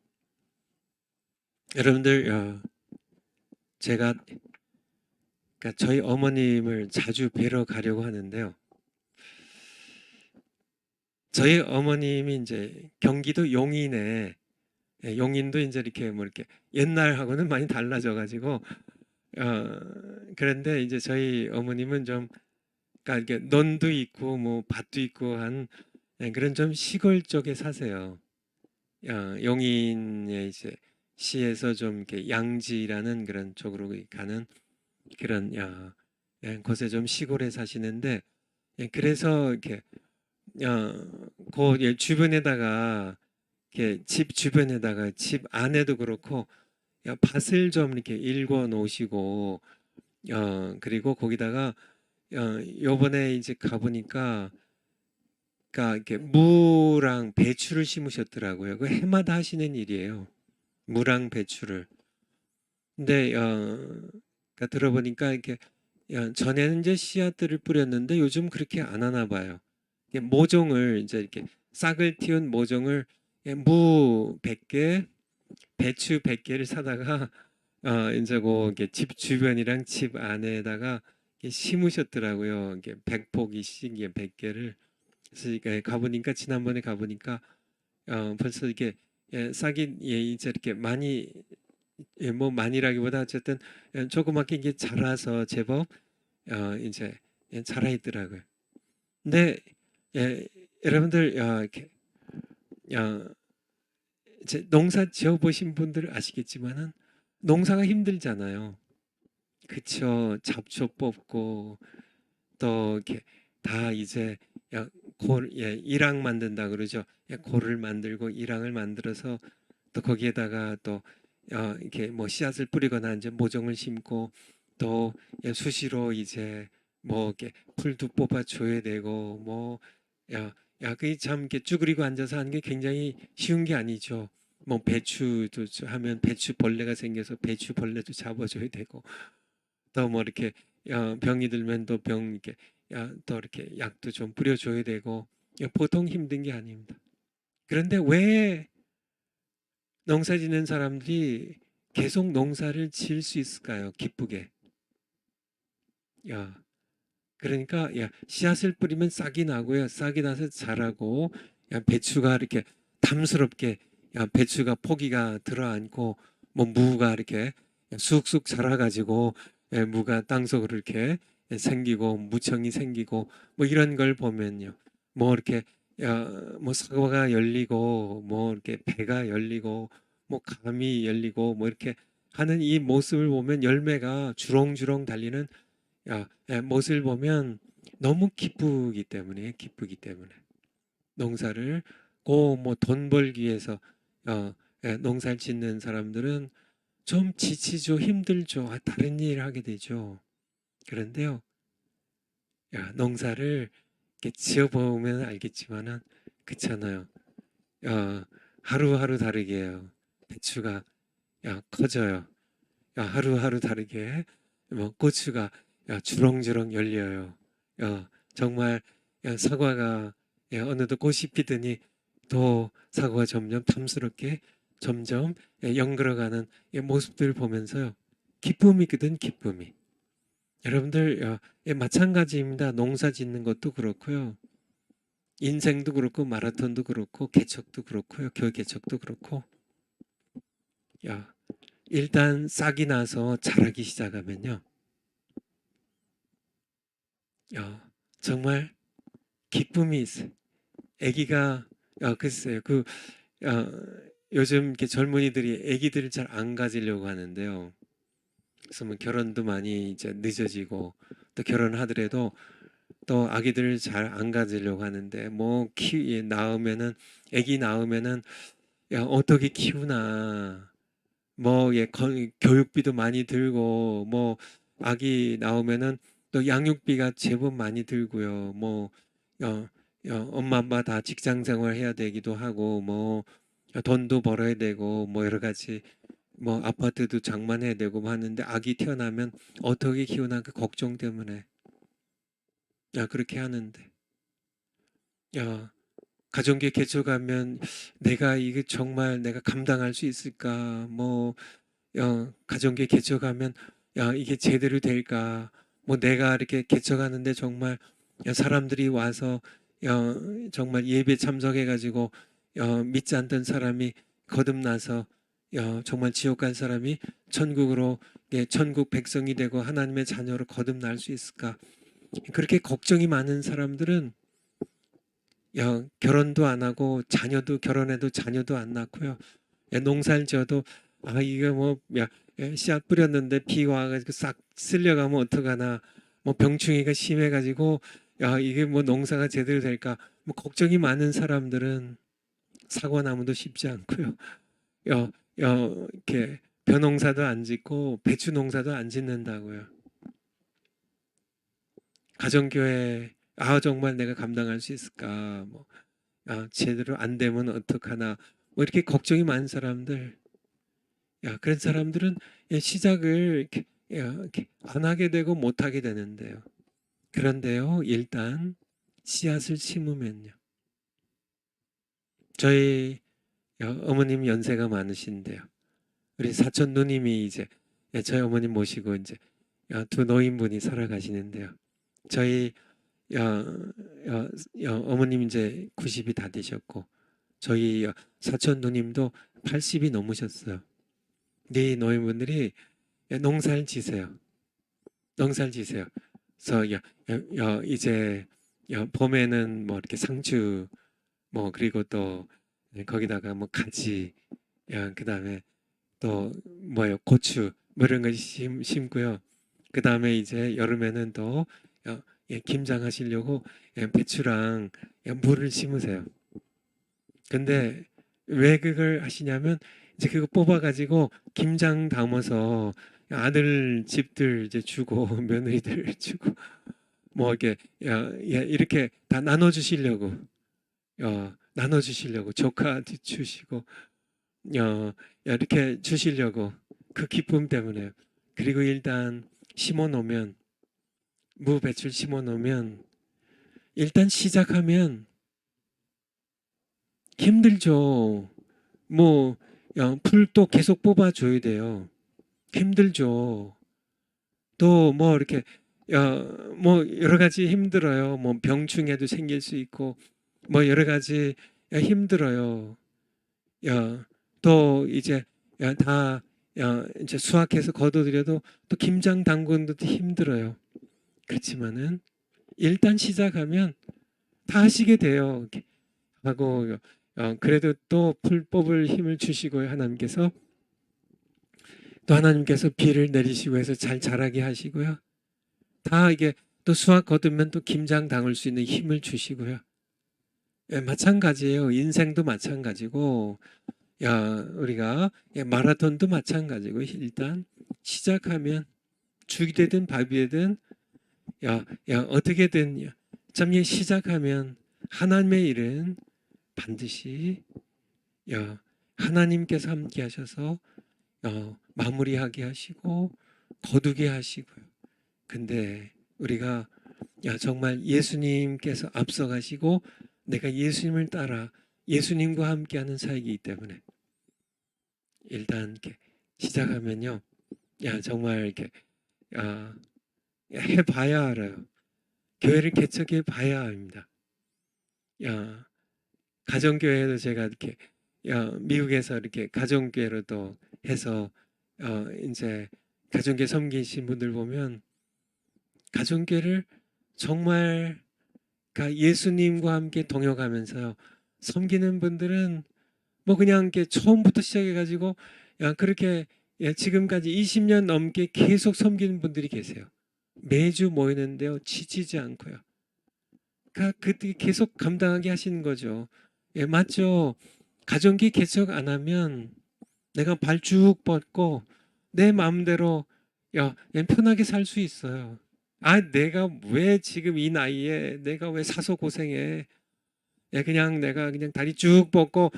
여러분들, 제가 그러니까 저희 어머님을 자주 뵈러 가려고 하는데요. 저희 어머님이 이제 경기도 용인에 용인도 이제 이렇게 뭐 이렇게 옛날하고는 많이 달라져가지고 그런데 이제 저희 어머님은 좀 그러니까 이렇게 논도 있고 뭐 밭도 있고 한 그런 좀 시골 쪽에 사세요. 용인에 이제 시에서 좀 이렇게 양지라는 그런 쪽으로 가는 그런 곳에 좀 시골에 사시는데 그래서 이렇게 그 주변에다가 이렇게 집 주변에다가 집 안에도 그렇고 밭을 좀 이렇게 일궈 놓으시고 그리고 거기다가 요번에 이제 가보니까 그러니까 이렇게 무랑 배추를 심으셨더라고요. 그 해마다 하시는 일이에요. 무랑 배추를. 근데 그러니까 들어보니까 이렇게 전에는 이제 씨앗들을 뿌렸는데 요즘 그렇게 안 하나 봐요. 이게 모종을 이제 이렇게 싹을 틔운 모종을 무 100개, 배추 100개를 사다가 이제 그 이게 집 주변이랑 집 안에다가 이렇게 심으셨더라고요. 이게 100포기씩 이게 100개를. 그래서 이게 가보니까 지난번에 가보니까 벌써 이게 싹이 이제 이렇게 많이 뭐 많이라기보다 어쨌든 조그맣게 이게 자라서 제법 이제 자라 있더라고요. 근데 예, 여러분들 이렇게 어, 이제 농사 지어 보신 분들 아시겠지만은 농사가 힘들잖아요. 그쵸? 잡초 뽑고 또 이렇게 다 이제 일항 만든다 그러죠. 골을 만들고 일항을 만들어서 또 거기에다가 또 이렇게 뭐 씨앗을 뿌리거나 이제 모종을 심고 또 수시로 이제 뭐 이렇게 풀도 뽑아 줘야 되고 뭐 그게 참 이렇게 쭈그리고 앉아서 하는 게 굉장히 쉬운 게 아니죠. 뭐 배추도 하면 배추 벌레가 생겨서 배추 벌레도 잡아줘야 되고 또 뭐 이렇게 병이 들면 또 병 이렇게 또 이렇게 약도 좀 뿌려줘야 되고 보통 힘든 게 아닙니다. 그런데 왜 농사 짓는 사람들이 계속 농사를 지을 수 있을까요? 기쁘게. 야, 그러니까 씨앗을 뿌리면 싹이 나고요. 싹이 나서 자라고 배추가 이렇게 탐스럽게 배추가 포기가 들어앉고 뭐 무가 이렇게 쑥쑥 자라가지고 무가 땅속으로 이렇게 생기고 무청이 생기고 뭐 이런 걸 보면요. 뭐 이렇게 뭐 사과가 열리고 뭐 이렇게 배가 열리고 뭐 감이 열리고 뭐 이렇게 하는 이 모습을 보면 열매가 주렁주렁 달리는 못을 보면 너무 기쁘기 때문에 농사를 꼭 뭐 돈 벌기 위해서 농사를 짓는 사람들은 좀 지치죠, 힘들죠, 다른 일을 하게 되죠. 그런데요, 농사를 이렇게 지어보면 알겠지만은 그렇잖아요. 어, 하루하루 다르게요. 배추가 커져요. 하루하루 다르게 뭐 고추가 주렁주렁 열려요. 정말 사과가 어느덧 꽃이 피더니 또 사과가 점점 탐스럽게 점점 연그러가는 이 모습들 보면서요. 기쁨이거든 기쁨이. 여러분들 마찬가지입니다. 농사 짓는 것도 그렇고요. 인생도 그렇고 마라톤도 그렇고 개척도 그렇고요. 교회 개척도 그렇고 야, 일단 싹이 나서 자라기 시작하면요. 정말 기쁨이 있어요. 아기가 글쎄요. 어, 요즘 이렇게 젊은이들이 아기들을 잘 안 가지려고 하는데요. 그래서 뭐 결혼도 많이 이제 늦어지고 또 결혼하더라도 또 아기들을 잘 안 가지려고 하는데 뭐 낳으면은 아기 낳으면은 어떻게 키우나 뭐 교육비도 많이 들고 뭐 아기 나오면은 또 양육비가 제법 많이 들고요. 뭐 엄마 아빠 다 직장 생활 해야 되기도 하고 뭐 돈도 벌어야 되고 뭐 여러 가지 뭐 아파트도 장만해야 되고 뭐 하는데 아기 태어나면 어떻게 키우나 그 걱정 때문에 그렇게 하는데 야 가정계 개척하면 내가 이게 정말 내가 감당할 수 있을까 뭐 가정계 개척하면 이게 제대로 될까 뭐 내가 이렇게 개척하는데 정말 사람들이 와서 정말 예배 참석해 가지고 믿지 않던 사람이 거듭나서 정말 지옥 간 사람이 천국으로 천국 백성이 되고 하나님의 자녀로 거듭날 수 있을까 그렇게 걱정이 많은 사람들은 결혼도 안 하고 자녀도 결혼해도 자녀도 안 낳고요 농사를 지어도 이거 뭐 씨앗 뿌렸는데 비가 와가지고 싹 쓸려가면 어떡하나 뭐 병충해가 심해가지고 이게 뭐 농사가 제대로 될까 뭐 걱정이 많은 사람들은 사과나무도 심지 않고요 이렇게 벼농사도 안 짓고 배추 농사도 안 짓는다고요 가정교회 아 정말 내가 감당할 수 있을까? 뭐 제대로 안 되면 어떡하나? 뭐 이렇게 걱정이 많은 사람들, 그런 사람들은 시작을 이렇게 안 하게 되고 못 하게 되는데요. 그런데요, 일단 씨앗을 심으면요. 저희 어머님 연세가 많으신데요. 우리 사촌 누님이 이제 저희 어머님 모시고 이제 두 노인분이 살아가시는데요. 저희 어머님 이제 90이 다 되셨고 저희 사촌 누님도 80이 넘으셨어요. 네 노인분들이 농사를 지세요. 농사를 지세요. 그래서 이제 봄에는 뭐 이렇게 상추 뭐 그리고 또 거기다가 뭐 가지 그다음에 또 뭐요 고추 뭐 이런 거 심고요. 그다음에 이제 여름에는 또 김장하시려고 배추랑 물을 심으세요. 근데 왜 그걸 하시냐면 이제 그거 뽑아가지고 김장 담아서 아들 집들 이제 주고 며느리들 주고 뭐 이렇게 이렇게 다 나눠주시려고 나눠주시려고 조카한테 주시고 이렇게 주시려고 그 기쁨 때문에. 그리고 일단 심어 놓으면 무 배출 심어 놓으면 일단 시작하면 힘들죠. 뭐 풀도 계속 뽑아줘야 돼요. 힘들죠. 또 뭐 이렇게 뭐 여러 가지 힘들어요. 뭐 병충해도 생길 수 있고 뭐 여러 가지 힘들어요. 또 이제 다 이제 수확해서 거둬들여도 또 김장 담그는도 힘들어요. 그렇지만은 일단 시작하면 다 하시게 돼요. 이렇게 하고 그래도 또 풀 뽑을 힘을 주시고요. 하나님께서 또 하나님께서 비를 내리시고 해서 잘 자라게 하시고요. 다 이게 또 수확 거두면 또 김장 담을 수 있는 힘을 주시고요. 마찬가지예요. 인생도 마찬가지고 우리가 마라톤도 마찬가지고 일단 시작하면 죽이 되든 밥이 되든 어떻게든 참 시작하면 하나님의 일은 반드시 하나님께서 함께 하셔서 마무리하게 하시고 거두게 하시고요. 근데 우리가 정말 예수님께서 앞서가시고 내가 예수님을 따라 예수님과 함께하는 사역이기 때문에 일단 이렇게 시작하면요, 정말 이렇게 해봐야 알아요. 교회를 개척해 봐야 합니다. 가정교회도 제가 이렇게 미국에서 이렇게 가정교회로도 해서 이제 가정교회 섬기신 분들 보면 가정교회를 정말 예수님과 함께 동역하면서요 섬기는 분들은 뭐 그냥 이렇게 처음부터 시작해가지고 그렇게 지금까지 20년 넘게 계속 섬기는 분들이 계세요. 매주 모이는데요 지치지 않고요. 그때 계속 감당하게 하시는 거죠. 맞죠. 가정기 개척 안 하면 내가 발 쭉 뻗고 내 마음대로 그냥 편하게 살 수 있어요. 내가 왜 지금 이 나이에 내가 왜 사서 고생해? 그냥 내가 그냥 다리 쭉 뻗고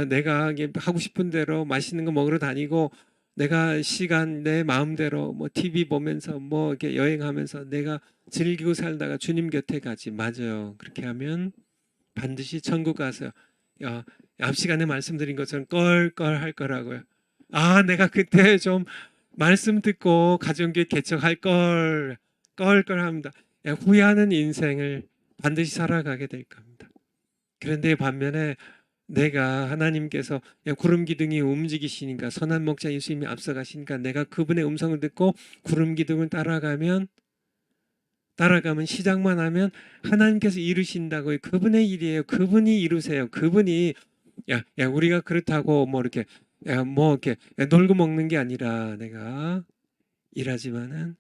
내가 하고 싶은 대로 맛있는 거 먹으러 다니고 내가 시간 내 마음대로 뭐 TV 보면서 뭐 이렇게 여행하면서 내가 즐기고 살다가 주님 곁에 가지. 맞아요. 그렇게 하면 반드시 천국 가서 앞 시간에 말씀드린 것처럼 껄껄 할 거라고요. 내가 그때 좀 말씀 듣고 가정교회 개척할 걸 껄껄합니다. 후회하는 인생을 반드시 살아가게 될 겁니다. 그런데 반면에 내가 하나님께서 구름 기둥이 움직이시니까 선한 목자 예수님이 앞서가시니까 내가 그분의 음성을 듣고 구름 기둥을 따라가면 시작만 하면 하나님께서 이루신다고요. 그분의 일이에요. 그분이 이루세요. 그분이 우리가 그렇다고 뭐 이렇게 뭐 이렇게 놀고 먹는 게 아니라 내가 일하지만은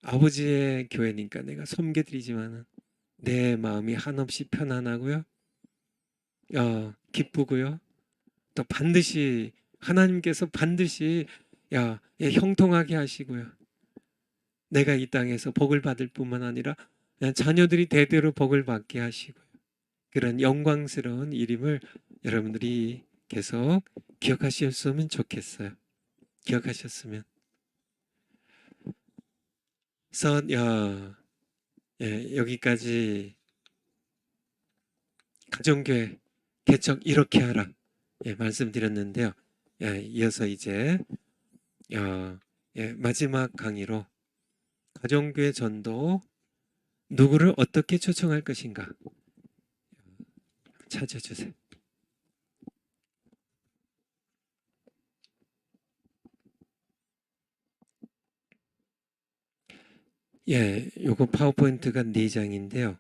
아버지의 교회니까 내가 섬겨드리지만은 내 마음이 한없이 편안하고요. 기쁘고요. 또 반드시 하나님께서 반드시 형통하게 하시고요. 내가 이 땅에서 복을 받을 뿐만 아니라 자녀들이 대대로 복을 받게 하시고요. 그런 영광스러운 일임을 여러분들이 계속 기억하셨으면 좋겠어요. 기억하셨으면. 그래서 여기까지 가정교회 개척 이렇게 하라 말씀드렸는데요. 이어서 이제 마지막 강의로 가정교회 전도 누구를 어떻게 초청할 것인가 찾아주세요. 요거 파워포인트가 4장인데요.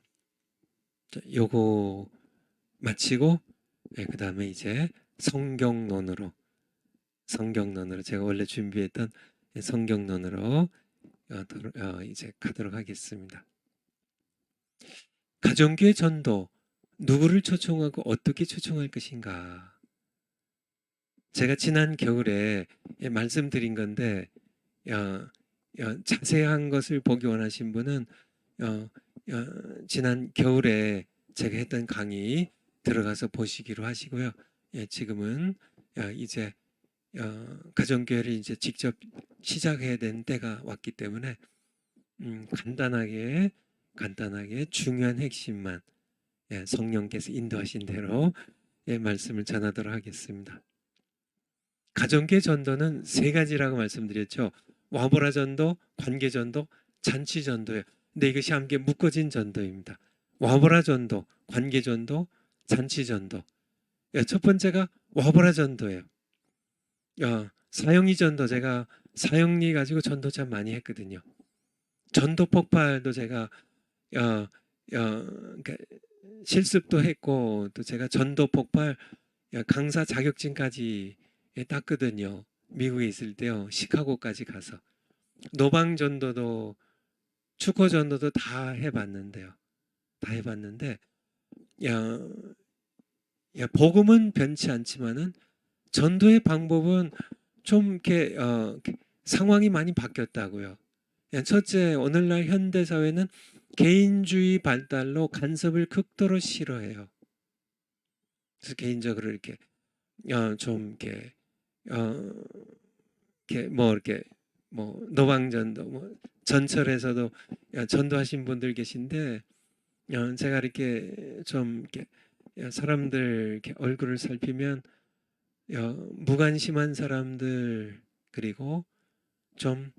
요거 마치고 그 다음에 이제 성경론으로 제가 원래 준비했던 성경론으로 이제 가도록 하겠습니다. 가정교회 전도 누구를 초청하고 어떻게 초청할 것인가. 제가 지난 겨울에 말씀드린 건데 자세한 것을 보기 원하신 분은 지난 겨울에 제가 했던 강의 들어가서 보시기로 하시고요. 지금은 이제 가정교회를 이제 직접 시작해야 되는 때가 왔기 때문에 간단하게 중요한 핵심만 성령께서 인도하신 대로 말씀을 전하도록 하겠습니다. 가정교회 전도는 3가지라고 말씀드렸죠. 와보라 전도, 관계 전도, 잔치 전도예요. 근데 이것이 함께 묶어진 전도입니다. 와보라 전도, 관계 전도, 잔치 전도. 첫 번째가 와보라 전도예요. 사형리 전도, 제가 사형리 가지고 전도 참 많이 했거든요. 전도 폭발도 제가 그러니까 실습도 했고 또 제가 전도 폭발 강사 자격증까지 땄거든요. 미국에 있을 때요. 시카고까지 가서 노방 전도도 축구 전도도 다 해봤는데요. 다 해봤는데 복음은 변치 않지만은 전도의 방법은 좀 이렇게 상황이 많이 바뀌었다고요. 첫째, 오늘날 현대 사회는 개인주의 발달로 간섭을 극도로 싫어해요. 그래서 개인적으로 이렇게 좀 이렇게 노방전도 전철에서도 전도하신 분들 계신데 제가 이렇게 좀 이렇게 사람들 이렇게 얼굴을 살피면 무관심한 사람들 그리고 좀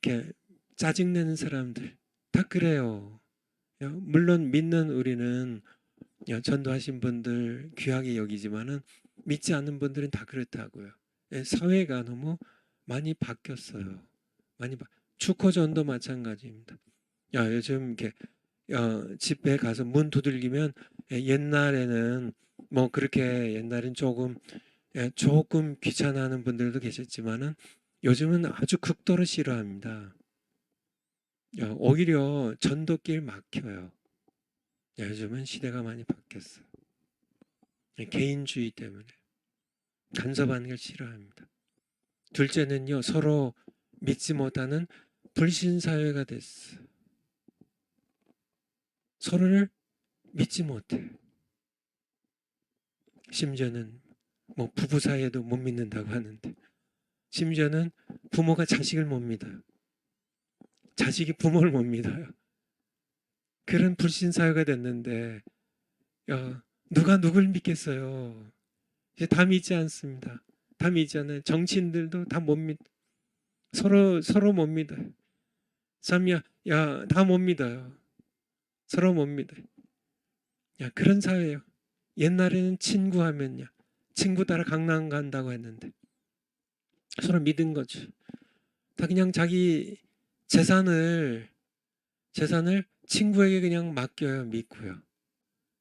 이렇게 짜증내는 사람들 다 그래요. 물론 믿는 우리는 전도하신 분들 귀하게 여기지만은 믿지 않는 분들은 다 그렇다고요. 사회가 너무 많이 바뀌었어요. 축구 전도 마찬가지입니다. 요즘 이렇게 집에 가서 문 두들기면 옛날에는 뭐 그렇게 옛날엔 조금 귀찮아하는 분들도 계셨지만은 요즘은 아주 극도로 싫어합니다. 오히려 전도길 막혀요. 요즘은 시대가 많이 바뀌었어요. 개인주의 때문에 간섭하는 걸 싫어합니다. 둘째는요, 서로 믿지 못하는 불신사회가 됐어요. 서로를 믿지 못해. 심지어는 뭐 부부 사이에도 못 믿는다고 하는데, 심지어는 부모가 자식을 못 믿어요. 자식이 부모를 못 믿어요. 그런 불신사회가 됐는데 누가 누굴 믿겠어요. 이제 다 믿지 않습니다. 다 믿지 않아요. 정치인들도 다 못 믿. 서로 못 믿어요. 참야 다 못 믿어요. 서로 못 믿어요. 그런 사회예요. 옛날에는 친구하면요, 친구 따라 강남 간다고 했는데 서로 믿은 거죠. 다 그냥 자기 재산을 친구에게 그냥 맡겨요. 믿고요.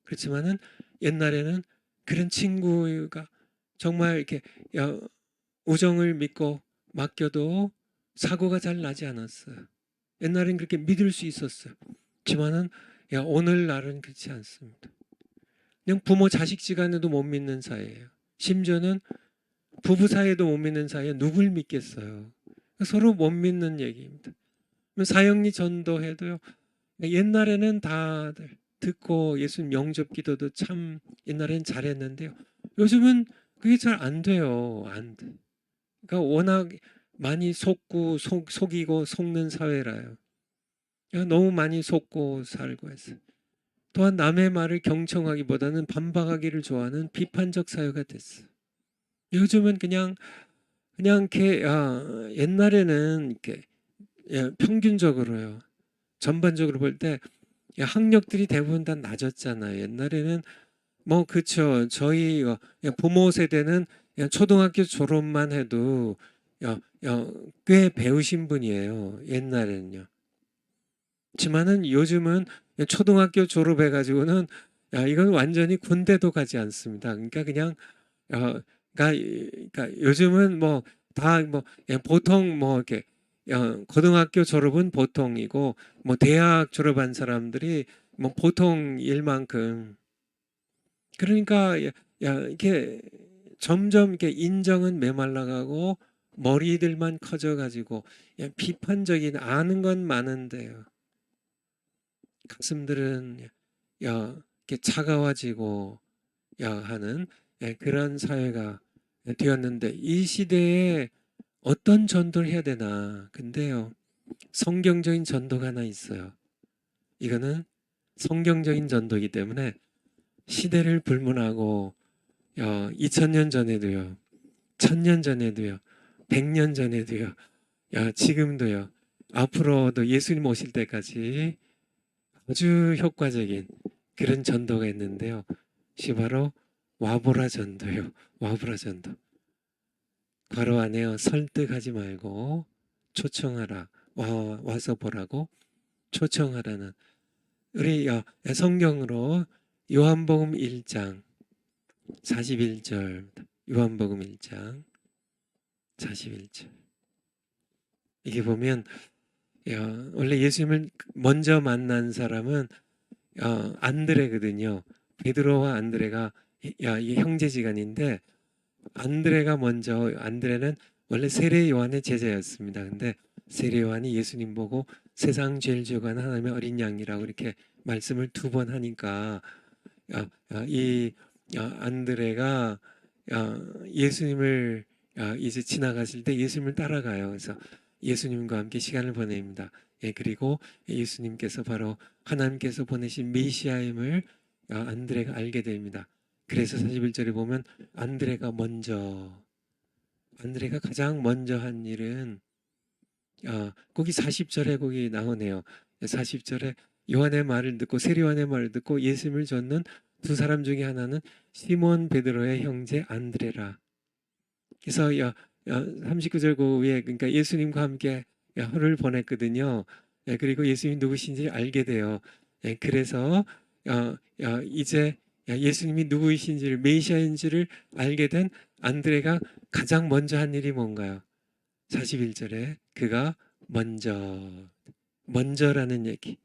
그렇지만은 옛날에는 그런 친구가 정말 이렇게 우정을 믿고 맡겨도 사고가 잘 나지 않았어요. 옛날엔 그렇게 믿을 수 있었어요. 하지만은 오늘날은 그렇지 않습니다. 그냥 부모 자식 지간에도 못 믿는 사이예요. 심지어는 부부 사이에도 못 믿는 사이에 누굴 믿겠어요. 서로 못 믿는 얘기입니다. 사형리 전도해도요, 옛날에는 다들 듣고 예수님 영접 기도도 참 옛날엔 잘했는데요. 요즘은 그게 잘 안 돼요. 안 돼. 그러니까 워낙 많이 속이고 속는 사회라요. 그러니까 너무 많이 속고 살고 해서. 또한 남의 말을 경청하기보다는 반박하기를 좋아하는 비판적 사회가 됐어. 요즘은 그냥 이렇게 옛날에는 이렇게 평균적으로요. 전반적으로 볼 때 학력들이 대부분 다 낮았잖아요. 옛날에는 뭐 그쵸. 저희 부모 세대는 초등학교 졸업만 해도 꽤 배우신 분이에요. 옛날에는요. 그렇지만은 요즘은 초등학교 졸업해 가지고는 이건 완전히 군대도 가지 않습니다. 그러니까 그냥 그러니까 요즘은 뭐 다 뭐 보통 뭐 이렇게 고등학교 졸업은 보통이고 뭐 대학 졸업한 사람들이 뭐 보통 일만큼 그러니까 이렇게 점점 이렇게 인정은 메말라가고 머리들만 커져가지고 비판적인 아는 건 많은데요. 가슴들은 이렇게 차가워지고 하는 그런 사회가 되었는데 이 시대에 어떤 전도를 해야 되나? 근데요, 성경적인 전도가 하나 있어요. 이거는 성경적인 전도이기 때문에 시대를 불문하고 2000년 전에도요, 1000년 전에도요, 100년 전에도요, 지금도요, 앞으로도 예수님 오실 때까지 아주 효과적인 그런 전도가 있는데요. 그것이 바로 와보라 전도요. 와보라 전도. 괄호 안에요. 설득하지 말고 초청하라. 와서 보라고 초청하라는 우리 성경으로 요한복음 1장 41절 요한복음 1장 41절 이게 보면 원래 예수님을 먼저 만난 사람은 안드레거든요. 베드로와 안드레가 이게 형제지간인데 안드레는 원래 세례 요한의 제자였습니다. 근데 세례 요한이 예수님 보고 세상 죄를 지고 가는 하나님의 어린 양이라고 이렇게 말씀을 두 번 하니까 이 안드레가 예수님을 이제 지나가실 때 예수님을 따라가요. 그래서 예수님과 함께 시간을 보냅니다. 그리고 예수님께서 바로 하나님께서 보내신 메시아임을 안드레가 알게 됩니다. 그래서 41절에 보면 안드레가 가장 먼저 한 일은 거기 40절에 거기 나오네요. 40절에 요한의 말을 듣고 세례요한의 말을 듣고 예수님을 좇는 두 사람 중에 하나는 시몬 베드로의 형제 안드레라. 그래서 39절 그 위에 그러니까 예수님과 함께 하루를 보냈거든요. 그리고 예수님이 누구신지 알게 돼요. 그래서 이제 예수님이 누구이신지를 메시아인지를 알게 된 안드레가 가장 먼저 한 일이 뭔가요? 41절에 그가 먼저라는 얘기.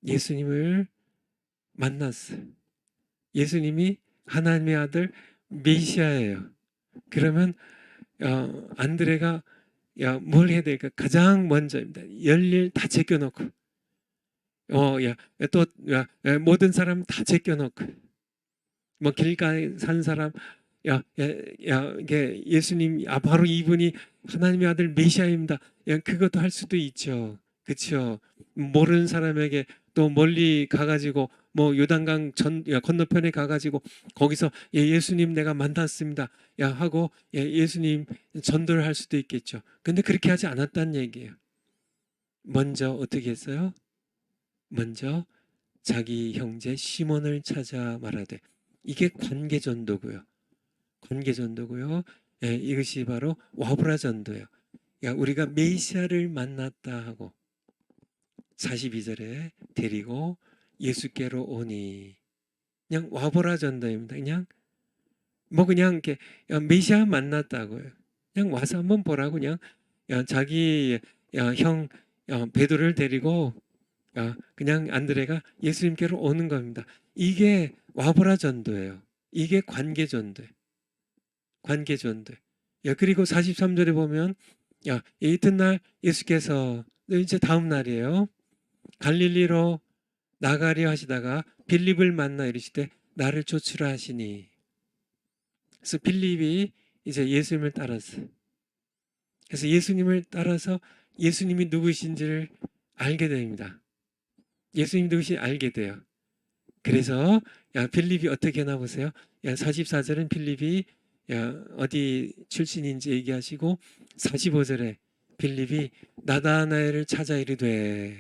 예수님을 만났어요. 예수님이 하나님의 아들 메시아예요. 그러면 안드레가 뭘 해야 될까? 가장 먼저입니다. 열일 다 제껴놓고 또 모든 사람 다 제껴놓고 뭐 길가에 산 사람 이게 예수님 바로 이분이 하나님의 아들 메시아입니다. 그것도 할 수도 있죠. 그렇죠. 모르는 사람에게 또 멀리 가가지고 뭐 요단강 건너편에 가가지고 거기서 예수님 내가 만났습니다. 하고 예수님 전도를 할 수도 있겠죠. 근데 그렇게 하지 않았다는 얘기예요. 먼저 어떻게 했어요? 먼저 자기 형제 시몬을 찾아 말하되 이게 관계 전도고요. 관계 전도고요. 이것이 바로 와브라 전도예요. 우리가 메시아를 만났다 하고 42절에 데리고 예수께로 오니 그냥 와보라 전도입니다. 그냥 이렇게 메시아 만났다고요. 그냥 와서 한번 보라고 그냥 자기 형 베드로를 데리고 그냥 안드레가 예수님께로 오는 겁니다. 이게 와보라 전도예요. 이게 관계 전도예요. 관계 전도. 그리고 43절에 보면 이튿날 예수께서 이제 다음 날이에요. 갈릴리로 나가려 하시다가 빌립을 만나 이르시되 나를 쫓으라 하시니. 그래서 빌립이 이제 예수님을 따랐어요. 그래서 예수님을 따라서 예수님이 누구신지를 알게 됩니다. 예수님 누구신지 알게 돼요. 그래서 빌립이 어떻게 하나 보세요. 44절은 빌립이 어디 출신인지 얘기하시고 45절에 빌립이 나다나엘을 찾아 이르되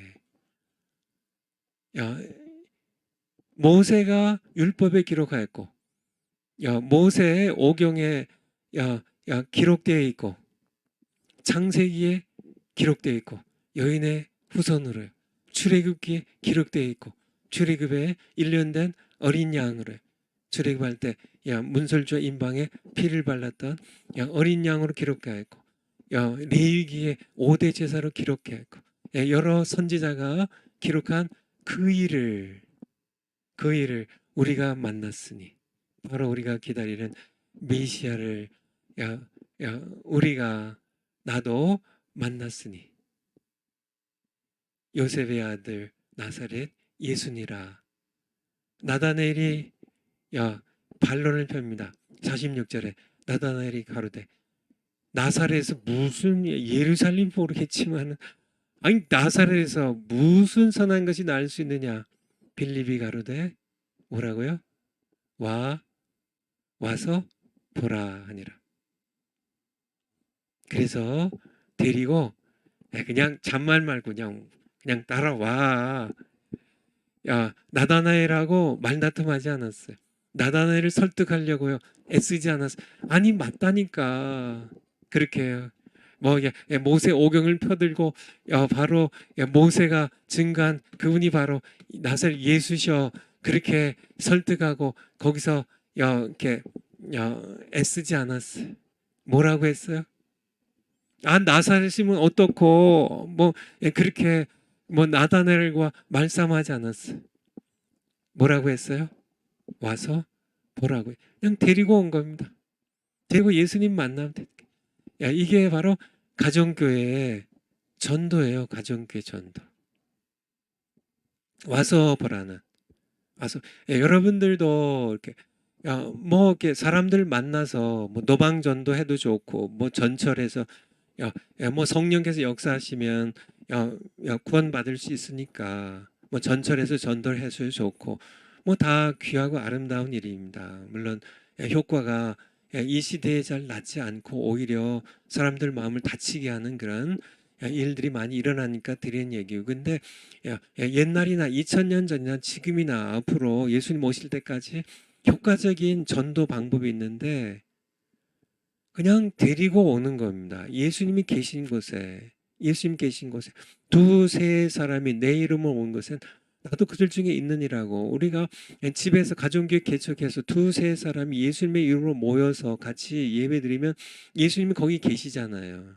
모세가 율법에 기록하였고 모세의 오경에 기록되어 있고 창세기에 기록되어 있고 여인의 후손으로요. 출애굽기에 기록되어 있고 출애굽에 1년 된 어린 양으로 출애굽할 때 문설주와 임방에 피를 발랐던 어린 양으로 기록되어 있고 레위기에 5대 제사로 기록되어 있고 여러 선지자가 기록한 그 일을 우리가 만났으니 바로 우리가 기다리는 메시아를 우리가 나도 만났으니 요셉의 아들 나사렛 예수니라. 나다나엘이 반론을 펴니다. 46절에 나다나엘이 가로되 나사렛에서 무슨 예루살렘 모르겠지만 아니 나사렛에서 무슨 선한 것이 날 수 있느냐. 빌립이 가로되 뭐라고요? 와서 보라 하니라. 그래서 데리고 그냥 잔말 말고 그냥 따라와. 나다나엘하고 말다툼하지 않았어요. 나다나엘을 설득하려고요. 애쓰지 않았어요. 아니 맞다니까. 그렇게 뭐 모세 오경을 펴들고 바로 모세가 증거한 그분이 바로 나사렛 예수셔. 그렇게 설득하고 거기서 이렇게 애쓰지 않았어요. 뭐라고 했어요? 나사렛이면 어떻고 뭐 그렇게 뭐 나다나엘과 말싸움하지 않았어요. 뭐라고 했어요? 와서 보라고. 그냥 데리고 온 겁니다. 데리고 예수님 만나면 돼. 이게 바로 가정교회의 전도예요. 가정교회 전도. 와서 보라는. 와서 여러분들도 이렇게 뭐 이렇게 사람들 만나서 뭐 노방 전도해도 좋고 뭐 전철에서 뭐 성령께서 역사하시면 구원 받을 수 있으니까 뭐 전철에서 전도를 해도 좋고 뭐 다 귀하고 아름다운 일입니다. 물론 효과가 이 시대에 잘 낫지 않고 오히려 사람들 마음을 다치게 하는 그런 일들이 많이 일어나니까 드리는 얘기고. 근데 옛날이나 2000년 전이나 지금이나 앞으로 예수님 오실 때까지 효과적인 전도 방법이 있는데 그냥 데리고 오는 겁니다. 예수님이 계신 곳에 두세 사람이 내 이름을 온 것은 나도 그들 중에 있느니라고. 우리가 집에서 가정교회 개척해서 두세 사람이 예수님의 이름으로 모여서 같이 예배드리면 예수님이 거기 계시잖아요.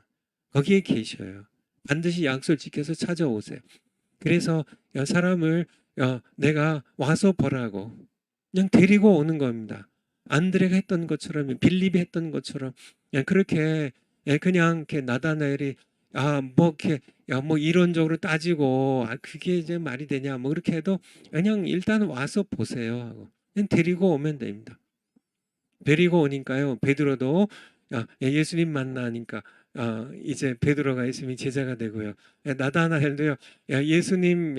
거기에 계셔요. 반드시 약속을 지켜서 찾아오세요. 그래서 사람을 내가 와서 보라고 그냥 데리고 오는 겁니다. 안드레가 했던 것처럼 빌립이 했던 것처럼 그렇게 그냥 이렇게 나다나엘이 뭐 이렇게 뭐 이론적으로 따지고 그게 이제 말이 되냐 뭐 그렇게 해도 그냥 일단 와서 보세요 하고 그냥 데리고 오면 됩니다. 데리고 오니까요. 베드로도 예수님 만나니까 이제 베드로가 예수님이 제자가 되고요. 나다나엘도요. 예수님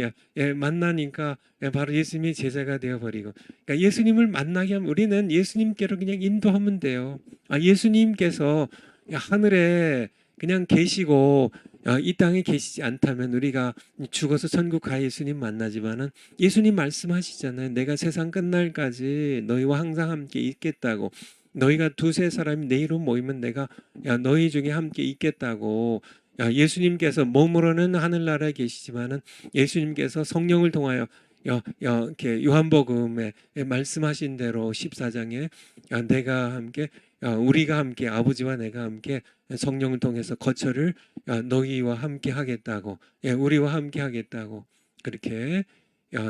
만나니까 바로 예수님이 제자가 되어버리고. 그러니까 예수님을 만나게 하면 우리는 예수님께로 그냥 인도하면 돼요. 예수님께서 하늘에 그냥 계시고 이 땅에 계시지 않다면 우리가 죽어서 천국 가 예수님 만나지만은 예수님 말씀하시잖아요. 내가 세상 끝날까지 너희와 항상 함께 있겠다고. 너희가 두세 사람이 내 이름 모이면 내가 너희 중에 함께 있겠다고. 예수님께서 몸으로는 하늘나라에 계시지만은 예수님께서 성령을 통하여 이렇게 요한복음에 말씀하신 대로 14장에 내가 함께 우리가 함께 아버지와 내가 함께 성령을 통해서 거처를 너희와 함께 하겠다고. 우리와 함께 하겠다고. 그렇게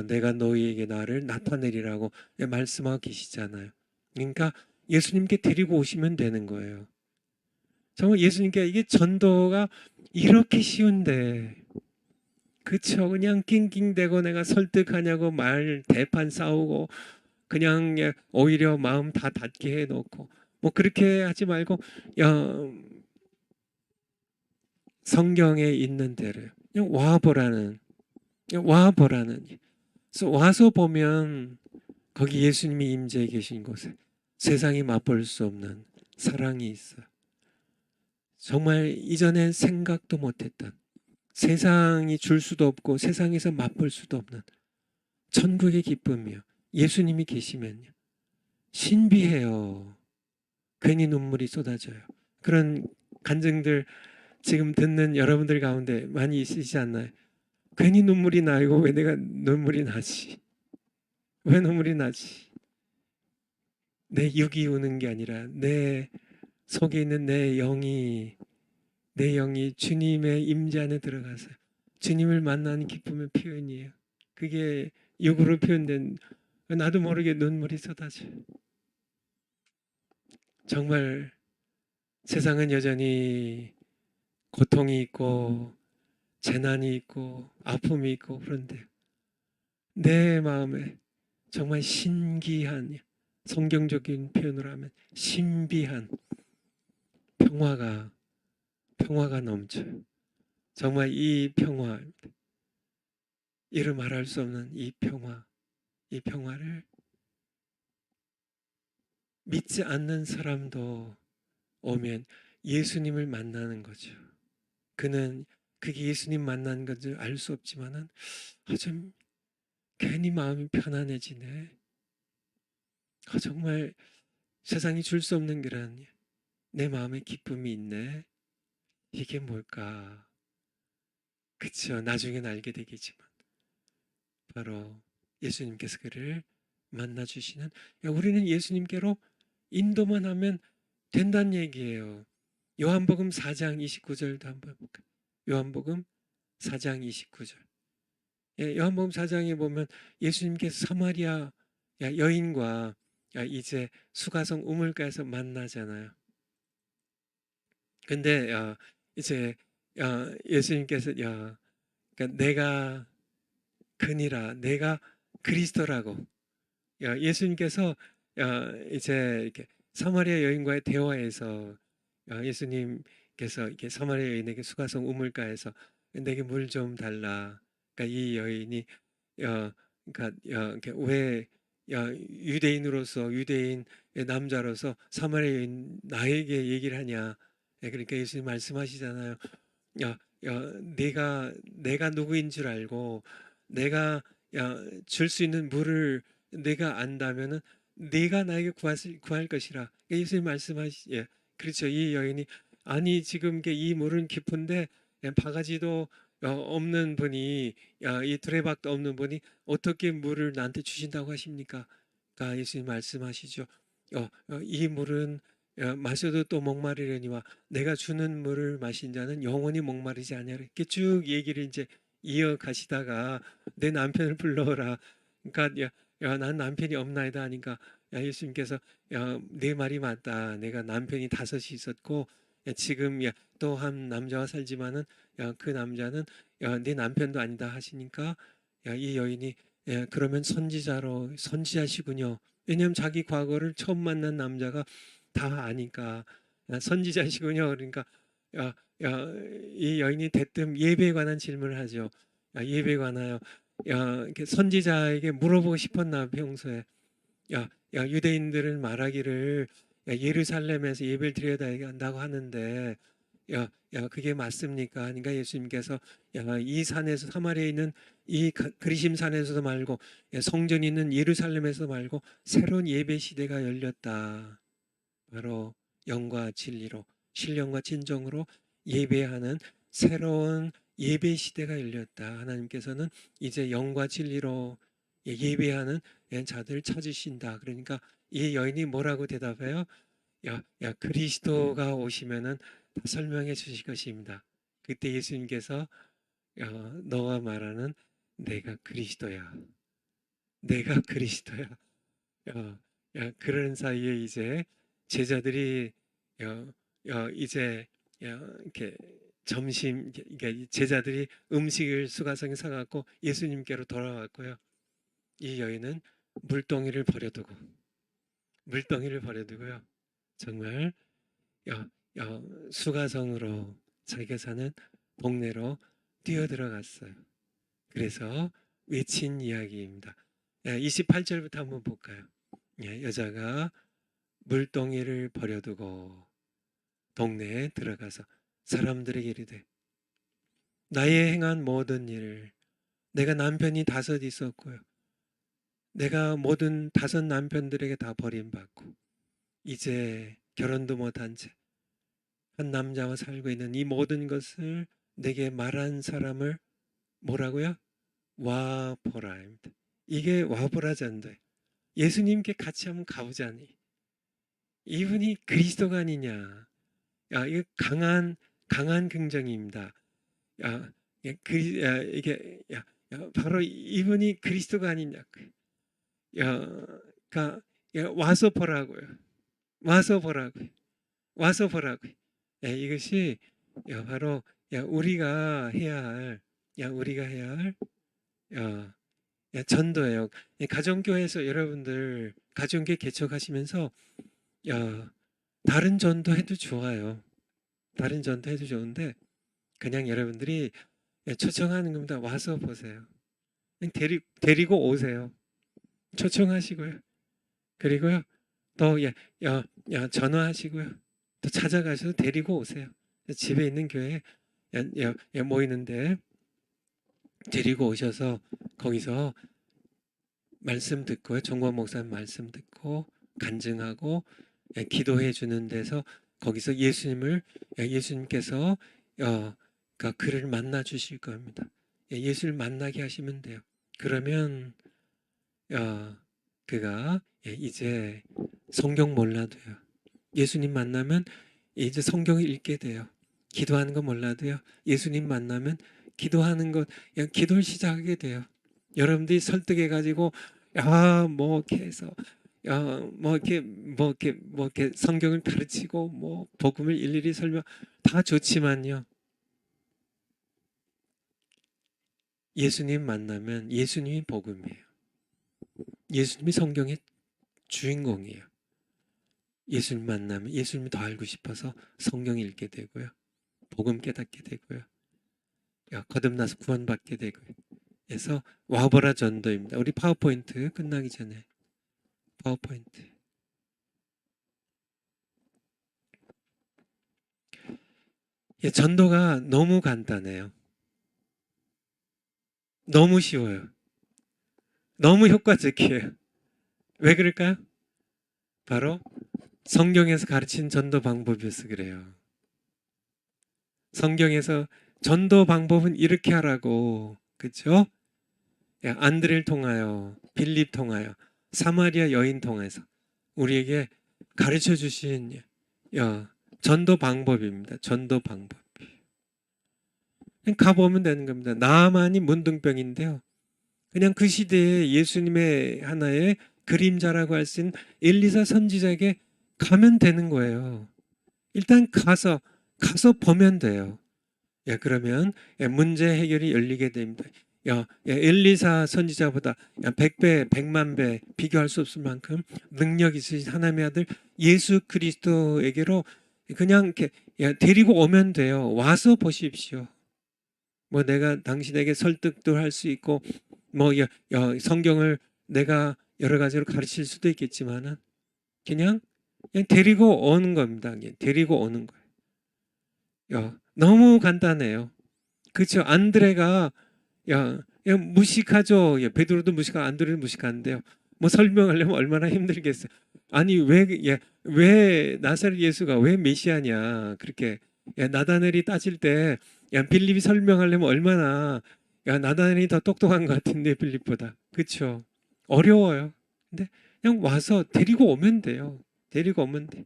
내가 너희에게 나를 나타내리라고 말씀하고 계시잖아요. 그러니까 예수님께 데리고 오시면 되는 거예요. 정말 예수님께 이게 전도가 이렇게 쉬운데 그쵸. 그냥 낑낑대고 내가 설득하냐고 말 대판 싸우고 그냥 오히려 마음 다 닫게 해놓고 뭐 그렇게 하지 말고 야, 성경에 있는 대로 그냥 와보라는 와보라는 그래서 와서 보면 거기 예수님이 임재해 계신 곳에 세상이 맛볼 수 없는 사랑이 있어요. 정말 이전엔 생각도 못했던 세상이 줄 수도 없고 세상에서 맛볼 수도 없는 천국의 기쁨이요. 예수님이 계시면요. 신비해요. 괜히 눈물이 쏟아져요. 그런 간증들 지금 듣는 여러분들 가운데 많이 있으시지 않나요? 괜히 눈물이 나고 왜 내가 눈물이 나지? 왜 눈물이 나지? 내 육이 우는 게 아니라 내 속에 있는 내 영이 주님의 임재 안에 들어가서 주님을 만나는 기쁨의 표현이에요. 그게 육으로 표현된 나도 모르게 눈물이 쏟아져요. 정말 세상은 여전히 고통이 있고 재난이 있고 아픔이 있고 그런데 내 마음에 정말 신기한 성경적인 표현으로 하면 신비한 평화가 넘쳐요. 정말 이 평화, 이루 말할 수 없는 이 평화를 믿지 않는 사람도 오면 예수님을 만나는 거죠. 그는 그게 예수님 만나는 건지 알 수 없지만은 좀 괜히 마음이 편안해지네. 정말 세상이 줄 수 없는 그런 내 마음에 기쁨이 있네. 이게 뭘까? 그쵸. 나중엔 알게 되겠지만 바로 예수님께서 그를 만나 주시는 우리는 예수님께로 인도만 하면 된다는 얘기예요. 요한복음 4장 29절도 한번 볼까요? 요한복음 4장 29절. 요한복음 4장에 보면 예수님께서 사마리아 여인과 이제 수가성 우물가에서 만나잖아요. 근데 이제 예수님께서 그러니까 내가 그니라 내가 그리스도라고 예수님께서 이제 이렇게 사마리아 여인과의 대화에서 예수님께서 이렇게 사마리아 여인에게 수가성 우물가에서 내게 물 좀 달라. 그러니까 이 여인이 그러니까 이렇게 왜 유대인으로서 유대인 남자로서 사마리아 여인 나에게 얘기를 하냐. 그러니까 예수님 말씀하시잖아요. 내가 누구인 줄 알고 내가 줄 수 있는 물을 내가 안다면은 네가 나에게 구할 것이라. 예수님 말씀하시 그렇죠. 이 여인이 아니 지금 이 물은 깊은데 바가지도 없는 분이 이 두레박도 없는 분이 어떻게 물을 나한테 주신다고 하십니까? 그러니까 예수님 말씀하시죠. 이 물은 마셔도 또 목마르려니와 내가 주는 물을 마신 자는 영원히 목마르지 아니하리. 이렇게 쭉 얘기를 이제 이어가시다가 내 남편을 불러오라. 그러니까 난 남편이 없나이다 하니까 예수님께서 내 말이 맞다. 내가 남편이 5이 있었고 지금 또 한 남자와 살지만은 그 남자는 네 남편도 아니다 하시니까 이 여인이 그러면 선지자시군요. 왜냐하면 자기 과거를 처음 만난 남자가 다 아니까 선지자시군요. 그러니까 야, 이 여인이 대뜸 예배에 관한 질문을 하죠. 예배에 관하여 이렇게 선지자에게 물어보고 싶었나 평소에 유대인들은 말하기를 예루살렘에서 예배를 드려야 한다고 하는데 그게 맞습니까? 그러니까 예수님께서 이 산에서 사마리아에 있는 이 그리심 산에서도 말고 성전이 있는 예루살렘에서 말고 새로운 예배 시대가 열렸다. 바로 영과 진리로 신령과 진정으로 예배하는 새로운 예배 시대가 열렸다. 하나님께서는 이제 영과 진리로 예배하는 자들을 찾으신다. 그러니까 이 여인이 뭐라고 대답해요? 그리스도가 오시면은 다 설명해 주실 것입니다. 그때 예수님께서 너가 말하는 내가 그리스도야. 내가 그리스도야. 그런 사이에 이제 제자들이 이제 이렇게 점심 이게 제자들이 음식을 수가성에 사갖고 예수님께로 돌아왔고요. 이 여인은 물동이를 버려두고 물동이를 버려두고요. 정말 수가성으로 자기가 사는 동네로 뛰어들어갔어요. 그래서 외친 이야기입니다. 28절부터 한번 볼까요? 여자가 물동이를 버려두고 동네에 들어가서 사람들에게 이르되 나의 행한 모든 일을 내가 남편이 5 있었고요. 내가 모든 5 남편들에게 다 버림받고 이제 결혼도 못한 채 한 남자와 살고 있는 이 모든 것을 내게 말한 사람을 뭐라고요? 와보라입니다. 이게 와보라 전도예요. 예수님께 같이 한번 가보자니 이분이 그리스도가 아니냐. 이거 강한 긍정입니다. 바로 이분이 그리스도가 아니냐. 그러니까 와서 보라고요. 와서 보라고요. 와서 보라고요. 이것이 바로 우리가 해야 할 전도예요. 가정교회에서 여러분들 가정교회 개척하시면서 다른 전도 해도 좋아요. 다른 전도 해도 좋은데 그냥 여러분들이 초청하는 겁니다. 와서 보세요. 데리고 오세요. 초청하시고요. 그리고요 또 전화하시고요. 또 찾아가셔서 데리고 오세요. 집에 있는 교회에 모이는데 데리고 오셔서 거기서 말씀 듣고요. 정권 목사님 말씀 듣고 간증하고 기도해 주는 데서 거기서 예수님께서 그를 만나 주실 겁니다. 예수를 만나게 하시면 돼요. 그러면 그가 이제 성경 몰라도요. 예수님 만나면 이제 성경을 읽게 돼요. 기도하는 거 몰라도요. 예수님 만나면 기도하는 것, 기도를 시작하게 돼요. 여러분들이 설득해 가지고 뭐 이렇게 해서 뭐 이렇게 성경을 가르치고 뭐 복음을 일일이 설명 다 좋지만요. 예수님 만나면 예수님이 복음이에요. 예수님이 성경의 주인공이에요. 예수님 만나면 예수님이 더 알고 싶어서 성경 읽게 되고요. 복음 깨닫게 되고요. 거듭나서 구원받게 되고요. 그래서 와보라 전도입니다. 우리 파워포인트 끝나기 전에 파워포인트. 전도가 너무 간단해요. 너무 쉬워요. 너무 효과적이에요. 왜 그럴까요? 바로 성경에서 가르친 전도 방법이어서 그래요. 성경에서 전도 방법은 이렇게 하라고, 그렇죠? 안드레를 통하여, 빌립 통하여, 사마리아 여인 통해서 우리에게 가르쳐 주신 전도 방법입니다. 전도 방법. 가보면 되는 겁니다. 나만이 문둥병인데요. 그냥 그 시대에 예수님의 하나의 그림자라고 할 수 있는 엘리사 선지자에게 가면 되는 거예요. 일단 가서 보면 돼요. 그러면 문제 해결이 열리게 됩니다. 엘리사 선지자보다 100배, 100만 배 비교할 수 없을 만큼 능력 있으신 하나님의 아들 예수 그리스도에게로 그냥 이렇게 데리고 오면 돼요. 와서 보십시오. 뭐 내가 당신에게 설득도 할 수 있고 뭐 성경을 내가 여러 가지로 가르칠 수도 있겠지만은 그냥 데리고 오는 겁니다. 데리고 오는 거예요. 너무 간단해요. 그렇죠? 안드레가 무식하죠. 베드로도 무식하고 안드레도 무식한데요. 뭐 설명하려면 얼마나 힘들겠어요. 아니 왜 나사렛 예수가 왜 메시아냐 그렇게 나다넬이 따질 때 빌립이 설명하려면 얼마나 나다넬이 더 똑똑한 것 같은데 빌립보다 그렇죠. 어려워요. 근데 그냥 와서 데리고 오면 돼요. 데리고 오면 돼.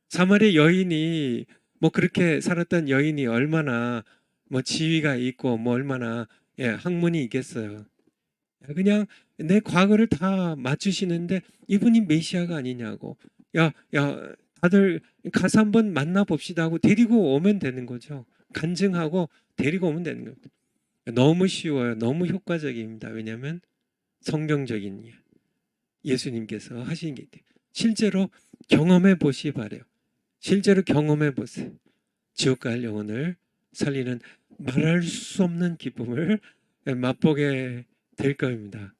사마리아 여인이 뭐 그렇게 살았던 여인이 얼마나 뭐 지위가 있고 뭐 얼마나 학문이 있겠어요. 그냥 내 과거를 다 맞추시는데 이분이 메시아가 아니냐고. 다들 가서 한번 만나 봅시다 하고 데리고 오면 되는 거죠. 간증하고 데리고 오면 되는 겁니다. 너무 쉬워요. 너무 효과적입니다. 왜냐하면 성경적인 예수님께서 하신 게 있대요. 실제로 경험해 보시 바래요. 실제로 경험해 보세요. 지옥 갈 영혼을 살리는 말할 수 없는 기쁨을 맛보게 될 겁니다.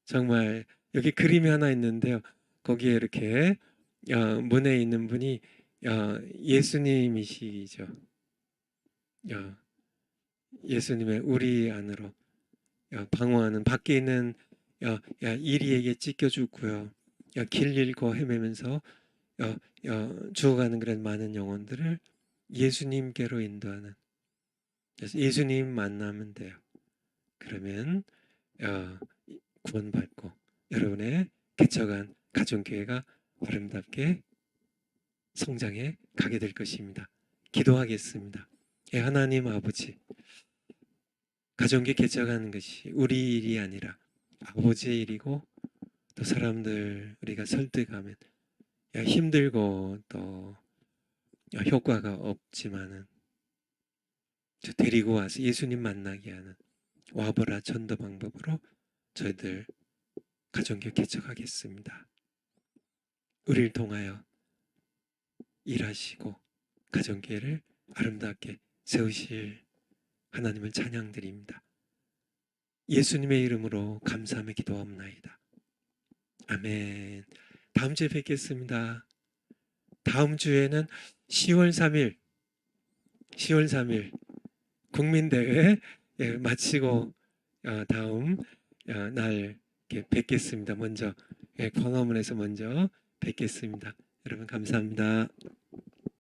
정말 여기 그림이 하나 있는데요. 거기에 이렇게 문에 있는 분이 예수님이시죠. 예수님의 우리 안으로 방어하는 밖에 있는 이리에게 찢겨 죽고요. 길 잃고 헤매면서 죽어가는 그런 많은 영혼들을 예수님께로 인도하는. 그래서 예수님 만나면 돼요. 그러면 구원받고 여러분의 개척한 가정교회가 아름답게 성장해 가게 될 것입니다. 기도하겠습니다. 하나님 아버지, 가정교회 개척하는 것이 우리 일이 아니라 아버지의 일이고 또 사람들 우리가 설득하면 힘들고 또 효과가 없지만은 데리고 와서 예수님 만나게 하는 와보라 전도 방법으로 저희들 가정교회 개척하겠습니다. 우리를 통하여 일하시고 가정교회를 아름답게 세우실 하나님을 찬양드립니다. 예수님의 이름으로 감사하며 기도합나이다. 아멘. 다음 주에 뵙겠습니다. 다음 주에는 10월 3일 국민대회 마치고 다음 날 뵙겠습니다. 먼저 광화문에서 먼저 뵙겠습니다. 여러분 감사합니다.